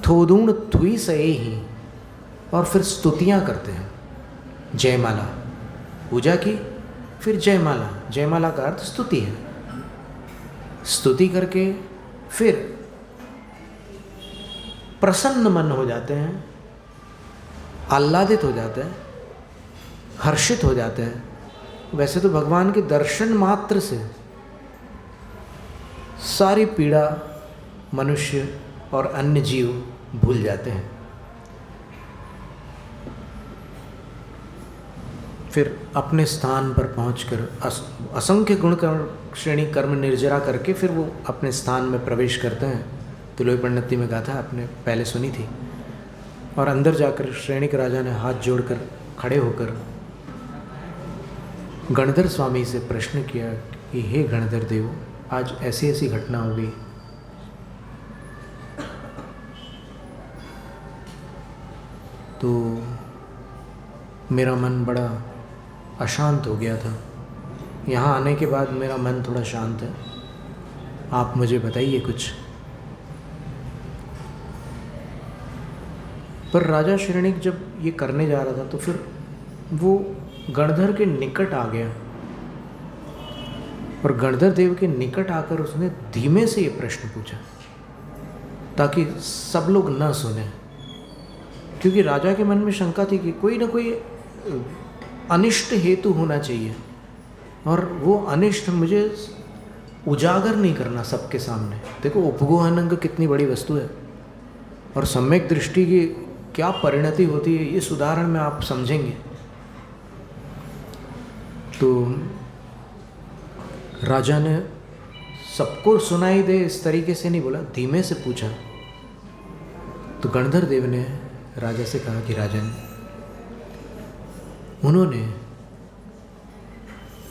थोदूण थुई सए ही, और फिर स्तुतियाँ करते हैं। जयमाला पूजा की, फिर जयमाला, जयमाला का अर्थ स्तुति है। स्तुति करके फिर प्रसन्न मन हो जाते हैं, आह्लादित हो जाते हैं, हर्षित हो जाते हैं। वैसे तो भगवान के दर्शन मात्र से सारी पीड़ा मनुष्य और अन्य जीव भूल जाते हैं। फिर अपने स्थान पर पहुंचकर असंख्य गुण श्रेणी कर्म निर्जरा करके फिर वो अपने स्थान में प्रवेश करते हैं। तुलोई परिणति में गाथा आपने पहले सुनी थी। और अंदर जाकर श्रेणिक राजा ने हाथ जोड़कर खड़े होकर गणधर स्वामी से प्रश्न किया कि हे गणधर देव, आज ऐसी ऐसी घटना हो गई। तो मेरा मन बड़ा अशांत हो गया था। यहाँ आने के बाद मेरा मन थोड़ा शांत है, आप मुझे बताइए कुछ। पर राजा श्रेणिक जब ये करने जा रहा था तो फिर वो गणधर के निकट आ गया, और गणधर देव के निकट आकर उसने धीमे से ये प्रश्न पूछा ताकि सब लोग न सुने, क्योंकि राजा के मन में शंका थी कि कोई ना कोई अनिष्ट हेतु होना चाहिए, और वो अनिष्ट मुझे उजागर नहीं करना सबके सामने। देखो उपगोहनंग कितनी बड़ी वस्तु है, और सम्यक दृष्टि की क्या परिणति होती है इस उदाहरण में आप समझेंगे। तो राजा ने सबको सुनाई दे इस तरीके से नहीं बोला, धीमे से पूछा। तो गणधर देव ने राजा से कहा कि राजन, उन्होंने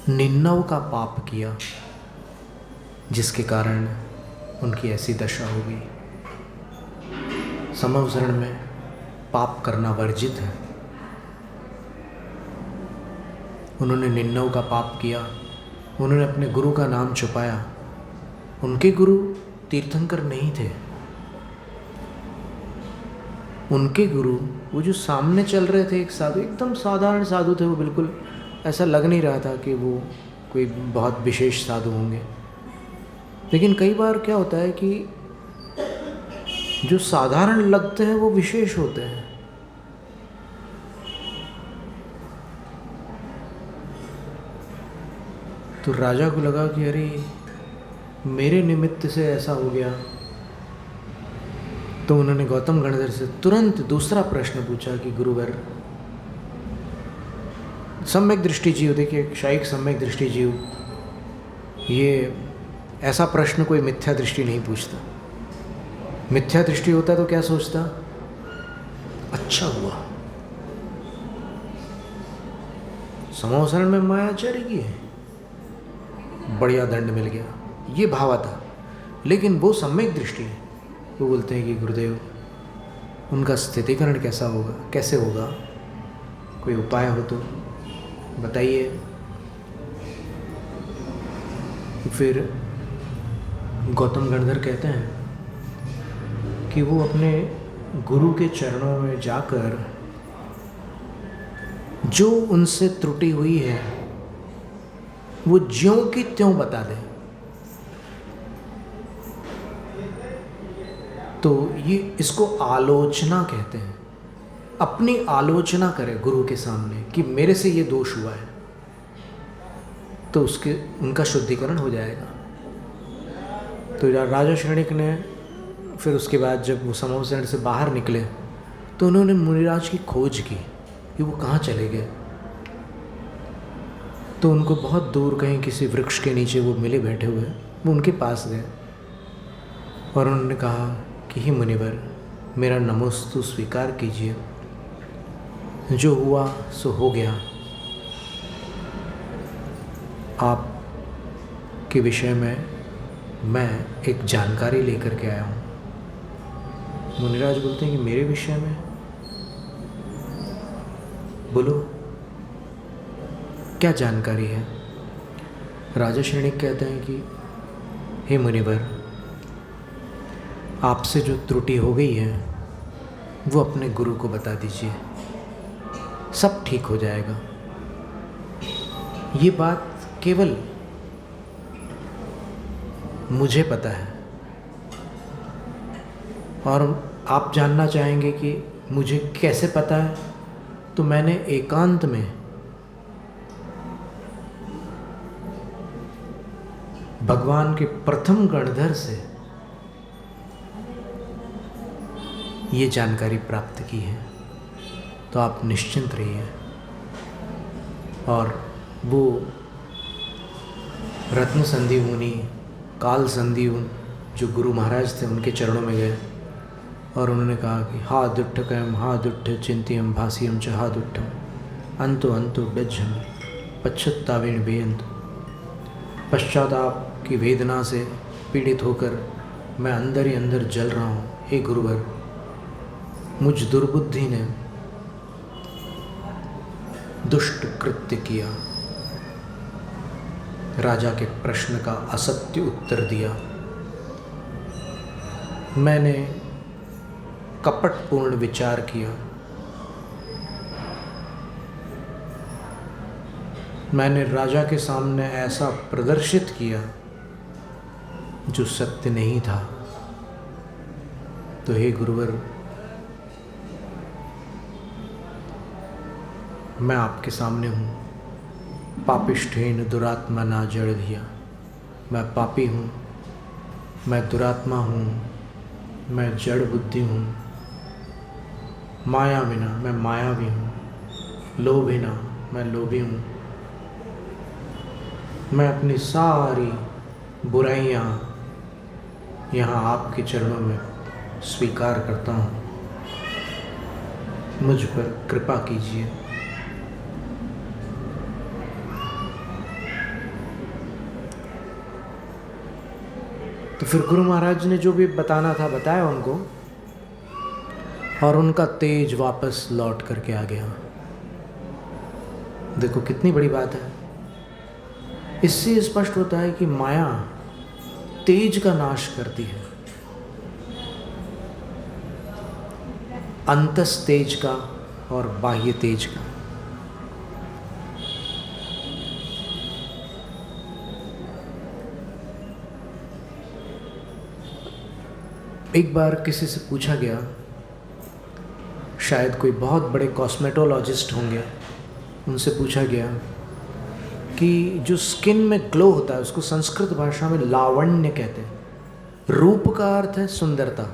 निन्नव का पाप किया जिसके कारण उनकी ऐसी दशा हो गई। समवसरण में पाप करना वर्जित है। उन्होंने निन्नव का पाप किया, उन्होंने अपने गुरु का नाम छुपाया। उनके गुरु तीर्थंकर नहीं थे, उनके गुरु वो जो सामने चल रहे थे, एक साधु, एकदम साधारण साधु थे। वो बिल्कुल ऐसा लग नहीं रहा था कि वो कोई बहुत विशेष साधु होंगे। लेकिन कई बार क्या होता है कि जो साधारण लगते हैं वो विशेष होते हैं। तो राजा को लगा कि अरे मेरे निमित्त से ऐसा हो गया। तो उन्होंने गौतम गणधर से तुरंत दूसरा प्रश्न पूछा कि गुरुवर, सम्यक दृष्टि जीव, देखिए शायक सम्यक दृष्टि जीव, ये ऐसा प्रश्न कोई मिथ्या दृष्टि नहीं पूछता। मिथ्या दृष्टि होता तो क्या सोचता, अच्छा हुआ समवसरण में मायाचार्य की है, बढ़िया दंड मिल गया, ये भाव था। लेकिन वो सम्यक दृष्टि है, वो बोलते हैं कि गुरुदेव उनका स्थितिकरण कैसा होगा, कैसे होगा, कोई उपाय हो तो बताइए। फिर गौतम गणधर कहते हैं कि वो अपने गुरु के चरणों में जाकर जो उनसे त्रुटि हुई है वो ज्यों की त्यों बता दें। तो ये इसको आलोचना कहते हैं। अपनी आलोचना करे गुरु के सामने कि मेरे से ये दोष हुआ है, तो उसके उनका शुद्धिकरण हो जाएगा। तो राजा श्रेणिक ने फिर उसके बाद जब वो समवसरण से बाहर निकले तो उन्होंने मुनिराज की खोज की कि वो कहाँ चले गए। तो उनको बहुत दूर कहीं किसी वृक्ष के नीचे वो मिले बैठे हुए, वो उनके पास गए। और उन्होंने कहा कि हे मुनिवर, मेरा नमोस्तु स्वीकार कीजिए, जो हुआ सो हो गया। आप के विषय में मैं एक जानकारी लेकर के आया हूँ। मुनिराज बोलते हैं कि मेरे विषय में? बोलो क्या जानकारी है? राजा शरणिक कहते हैं कि हे मुनिवर, आपसे जो त्रुटि हो गई है वो अपने गुरु को बता दीजिए, सब ठीक हो जाएगा। ये बात केवल मुझे पता है, और आप जानना चाहेंगे कि मुझे कैसे पता है, तो मैंने एकांत में भगवान के प्रथम गणधर से ये जानकारी प्राप्त की है। तो आप निश्चिंत रहिए। और वो रत्न संधि मुनि, काल संधि जो गुरु महाराज थे, उनके चरणों में गए और उन्होंने कहा कि हा दुट्ठकयम हा दुट्ठ चिंतियम भासियम च हा दुट्ठम अंतो अंतो बेज्जम पश्चात्तावेण बेयंतु। पश्चाताप की वेदना से पीड़ित होकर मैं अंदर ही अंदर जल रहा हूँ। हे गुरुवर, मुझ दुर्बुद्धि ने दुष्ट कृत्य किया, राजा के प्रश्न का असत्य उत्तर दिया, मैंने कपटपूर्ण विचार किया, मैंने राजा के सामने ऐसा प्रदर्शित किया जो सत्य नहीं था। तो हे गुरुवर, मैं आपके सामने हूँ। पापिष्ठेन दुरात्मा ना जड़ दिया, मैं पापी हूँ, मैं दुरात्मा हूँ, मैं जड़ बुद्धि हूँ, माया बिना मैं मायावी हूँ, लोभ बिना मैं लोभी हूँ। मैं अपनी सारी बुराइयाँ यहाँ आपके चरणों में स्वीकार करता हूँ, मुझ पर कृपा कीजिए। तो फिर गुरु महाराज ने जो भी बताना था बताया उनको, और उनका तेज वापस लौट करके आ गया। देखो कितनी बड़ी बात है। इससे स्पष्ट होता है कि माया तेज का नाश करती है, अंतस तेज का और बाह्य तेज का। एक बार किसी से पूछा गया, शायद कोई बहुत बड़े कॉस्मेटोलॉजिस्ट होंगे, उनसे पूछा गया कि जो स्किन में ग्लो होता है उसको संस्कृत भाषा में लावण्य कहते हैं। रूप का अर्थ है सुंदरता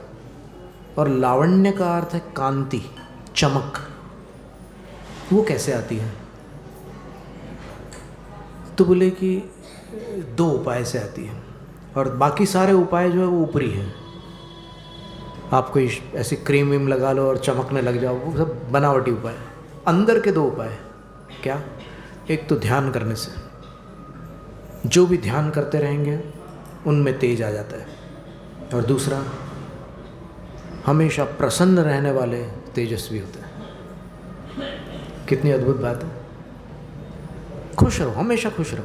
और लावण्य का अर्थ है कांति, चमक। वो कैसे आती है? तो बोले कि 2 उपाय से आती है, और बाकी सारे उपाय जो है वो ऊपरी है। आप कोई ऐसी क्रीम वीम लगा लो और चमकने लग जाओ, वो सब बनावटी उपाय। अंदर के 2 उपाय क्या? एक तो ध्यान करने से, जो भी ध्यान करते रहेंगे उनमें तेज आ जाता है, और दूसरा हमेशा प्रसन्न रहने वाले तेजस्वी होते हैं। कितनी अद्भुत बात है। खुश रहो, हमेशा खुश रहो।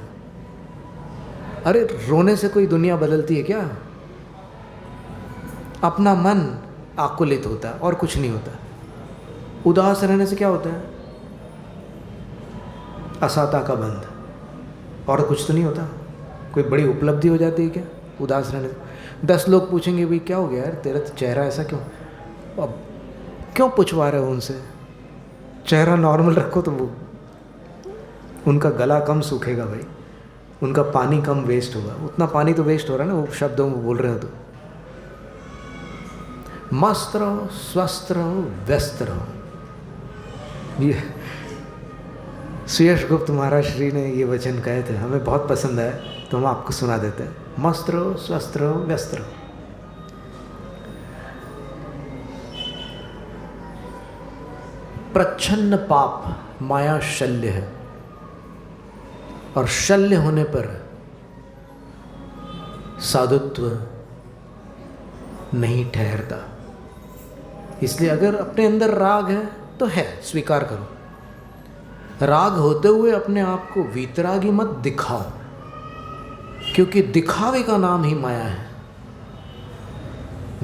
अरे रोने से कोई दुनिया बदलती है क्या? अपना मन आकुलित होता है और कुछ नहीं होता। उदास रहने से क्या होता है? असाता का बंध, और कुछ तो नहीं होता। कोई बड़ी उपलब्धि हो जाती है क्या उदास रहने से? 10 लोग पूछेंगे भाई क्या हो गया यार, तेरा चेहरा ऐसा क्यों? अब क्यों पूछवा रहे हो उनसे? चेहरा नॉर्मल रखो तो वो उनका गला कम सूखेगा भाई, उनका पानी कम वेस्ट होगा। उतना पानी तो वेस्ट हो रहा है ना वो शब्दों में बोल रहे हो तो। मस्त रहो, स्वस्थ रहो, व्यस्त रहो। ये सुयश गुप्त महाराज श्री ने ये वचन कहे थे, हमें बहुत पसंद है तो हम आपको सुना देते हैं। मस्त रहो, स्वस्थ रहो, व्यस्त रहो। प्रच्छन्न पाप माया शल्य है, और शल्य होने पर साधुत्व नहीं ठहरता। इसलिए अगर अपने अंदर राग है तो है, स्वीकार करो। राग होते हुए अपने आप को वीतरागी मत दिखाओ, क्योंकि दिखावे का नाम ही माया है।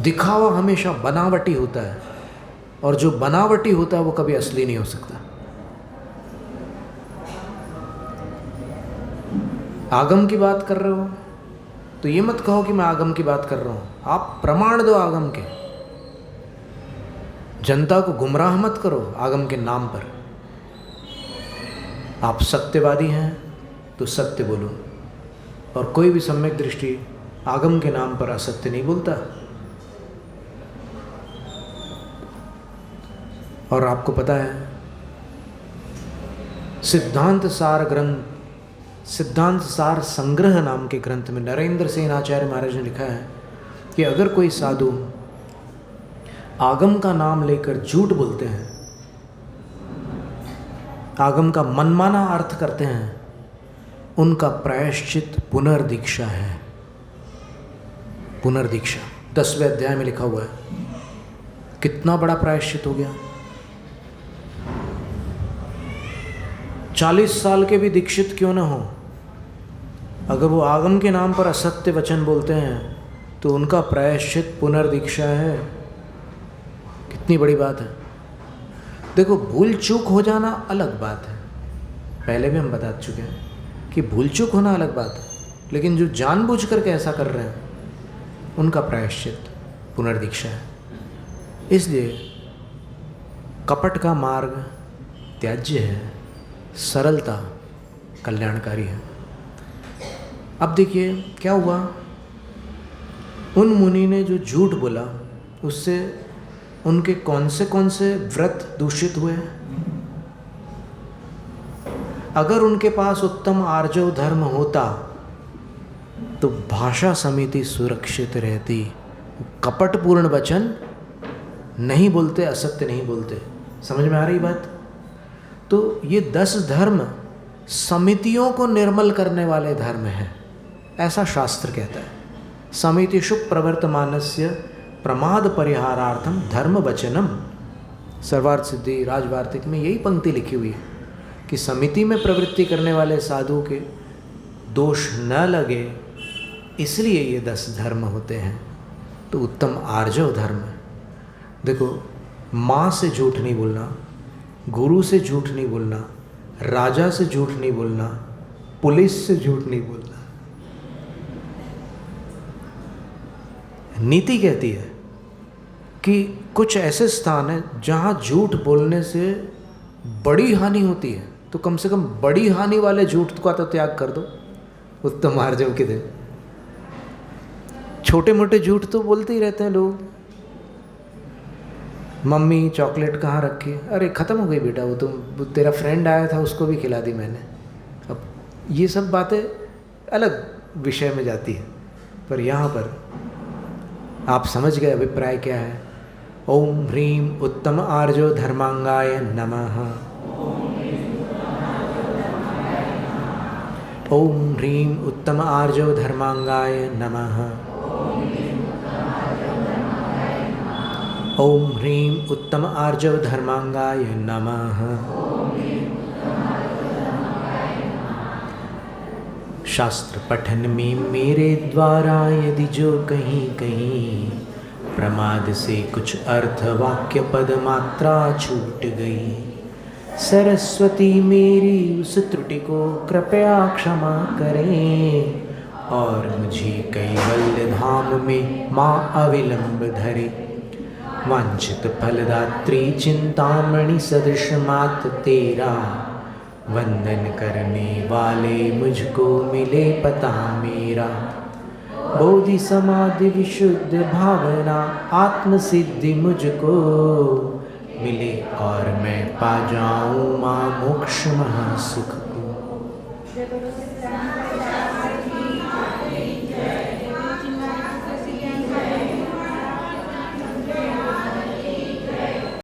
दिखावा हमेशा बनावटी होता है, और जो बनावटी होता है वो कभी असली नहीं हो सकता। आगम की बात कर रहे हो तो ये मत कहो कि मैं आगम की बात कर रहा हूँ, आप प्रमाण दो आगम के। जनता को गुमराह मत करो आगम के नाम पर। आप सत्यवादी हैं तो सत्य बोलो, और कोई भी सम्यक दृष्टि आगम के नाम पर असत्य नहीं बोलता। और आपको पता है, सिद्धांत सार ग्रंथ, सिद्धांत सार संग्रह नाम के ग्रंथ में नरेंद्र सेन आचार्य महाराज ने लिखा है कि अगर कोई साधु आगम का नाम लेकर झूठ बोलते हैं, आगम का मनमाना अर्थ करते हैं, उनका प्रायश्चित पुनर्दीक्षा है। पुनर्दीक्षा 10वें अध्याय में लिखा हुआ है। कितना बड़ा प्रायश्चित हो गया। 40 साल के भी दीक्षित क्यों ना हो, अगर वो आगम के नाम पर असत्य वचन बोलते हैं तो उनका प्रायश्चित पुनर्दीक्षा है। कितनी बड़ी बात है। देखो, भूल चूक हो जाना अलग बात है, पहले भी हम बता चुके हैं कि भूल चूक होना अलग बात है, लेकिन जो जानबूझ करके ऐसा कर रहे हैं उनका प्रायश्चित पुनर्दीक्षा है। इसलिए कपट का मार्ग त्याज्य है, सरलता कल्याणकारी है। अब देखिए क्या हुआ, उन मुनि ने जो झूठ बोला उससे उनके कौन से व्रत दूषित हुए। अगर उनके पास उत्तम आर्जव धर्म होता तो भाषा समिति सुरक्षित रहती। कपटपूर्ण वचन नहीं बोलते, असत्य नहीं बोलते। समझ में आ रही बात? तो ये 10 धर्म समितियों को निर्मल करने वाले धर्म हैं, ऐसा शास्त्र कहता है। समितिषु प्रवर्तमानस्य प्रमाद परिहारार्थम धर्म वचनम। सर्वार्थ सिद्धि राजवार्तिक में यही पंक्ति लिखी हुई है कि समिति में प्रवृत्ति करने वाले साधु के दोष न लगे, इसलिए ये 10 धर्म होते हैं। तो उत्तम आर्जव धर्म, देखो, माँ से झूठ नहीं बोलना, गुरु से झूठ नहीं बोलना, राजा से झूठ नहीं बोलना, पुलिस से झूठ नहीं बोलना। नीति कहती है कि कुछ ऐसे स्थान हैं जहाँ झूठ बोलने से बड़ी हानि होती है, तो कम से कम बड़ी हानि वाले झूठ का तो त्याग कर दो। उत्तम आर्जव के दिन छोटे मोटे झूठ तो बोलते ही रहते हैं लोग। मम्मी चॉकलेट कहाँ रखी? अरे ख़त्म हो गई बेटा, वो तो तेरा फ्रेंड आया था उसको भी खिला दी मैंने। अब ये सब बातें अलग विषय में जाती है, पर यहाँ पर आप समझ गए अभिप्राय क्या है। ओम ह्रीं उत्तम आर्जो धर्मांगाय नमः। ओम ह्रीं उत्तम आर्जो धर्मांगाय नमः। ओम ह्रीं उत्तम आर्जव धर्मांगाय नमः। शास्त्र पठन में मेरे द्वारा यदि जो कहीं कहीं प्रमाद से कुछ अर्थ वाक्य पद मात्रा छूट गई, सरस्वती मेरी उस त्रुटि को कृपया क्षमा करें और मुझे कैवल्य धाम में माँ अविलंब धरे। वांछित फलदात्री चिंतामणि सदृश मात तेरा, वंदन करने वाले मुझको मिले पता मेरा। बोधि समाधि विशुद्ध भावना आत्म सिद्धि मुझको मिले और मैं पा जाऊँ माँ मोक्ष महासुख को।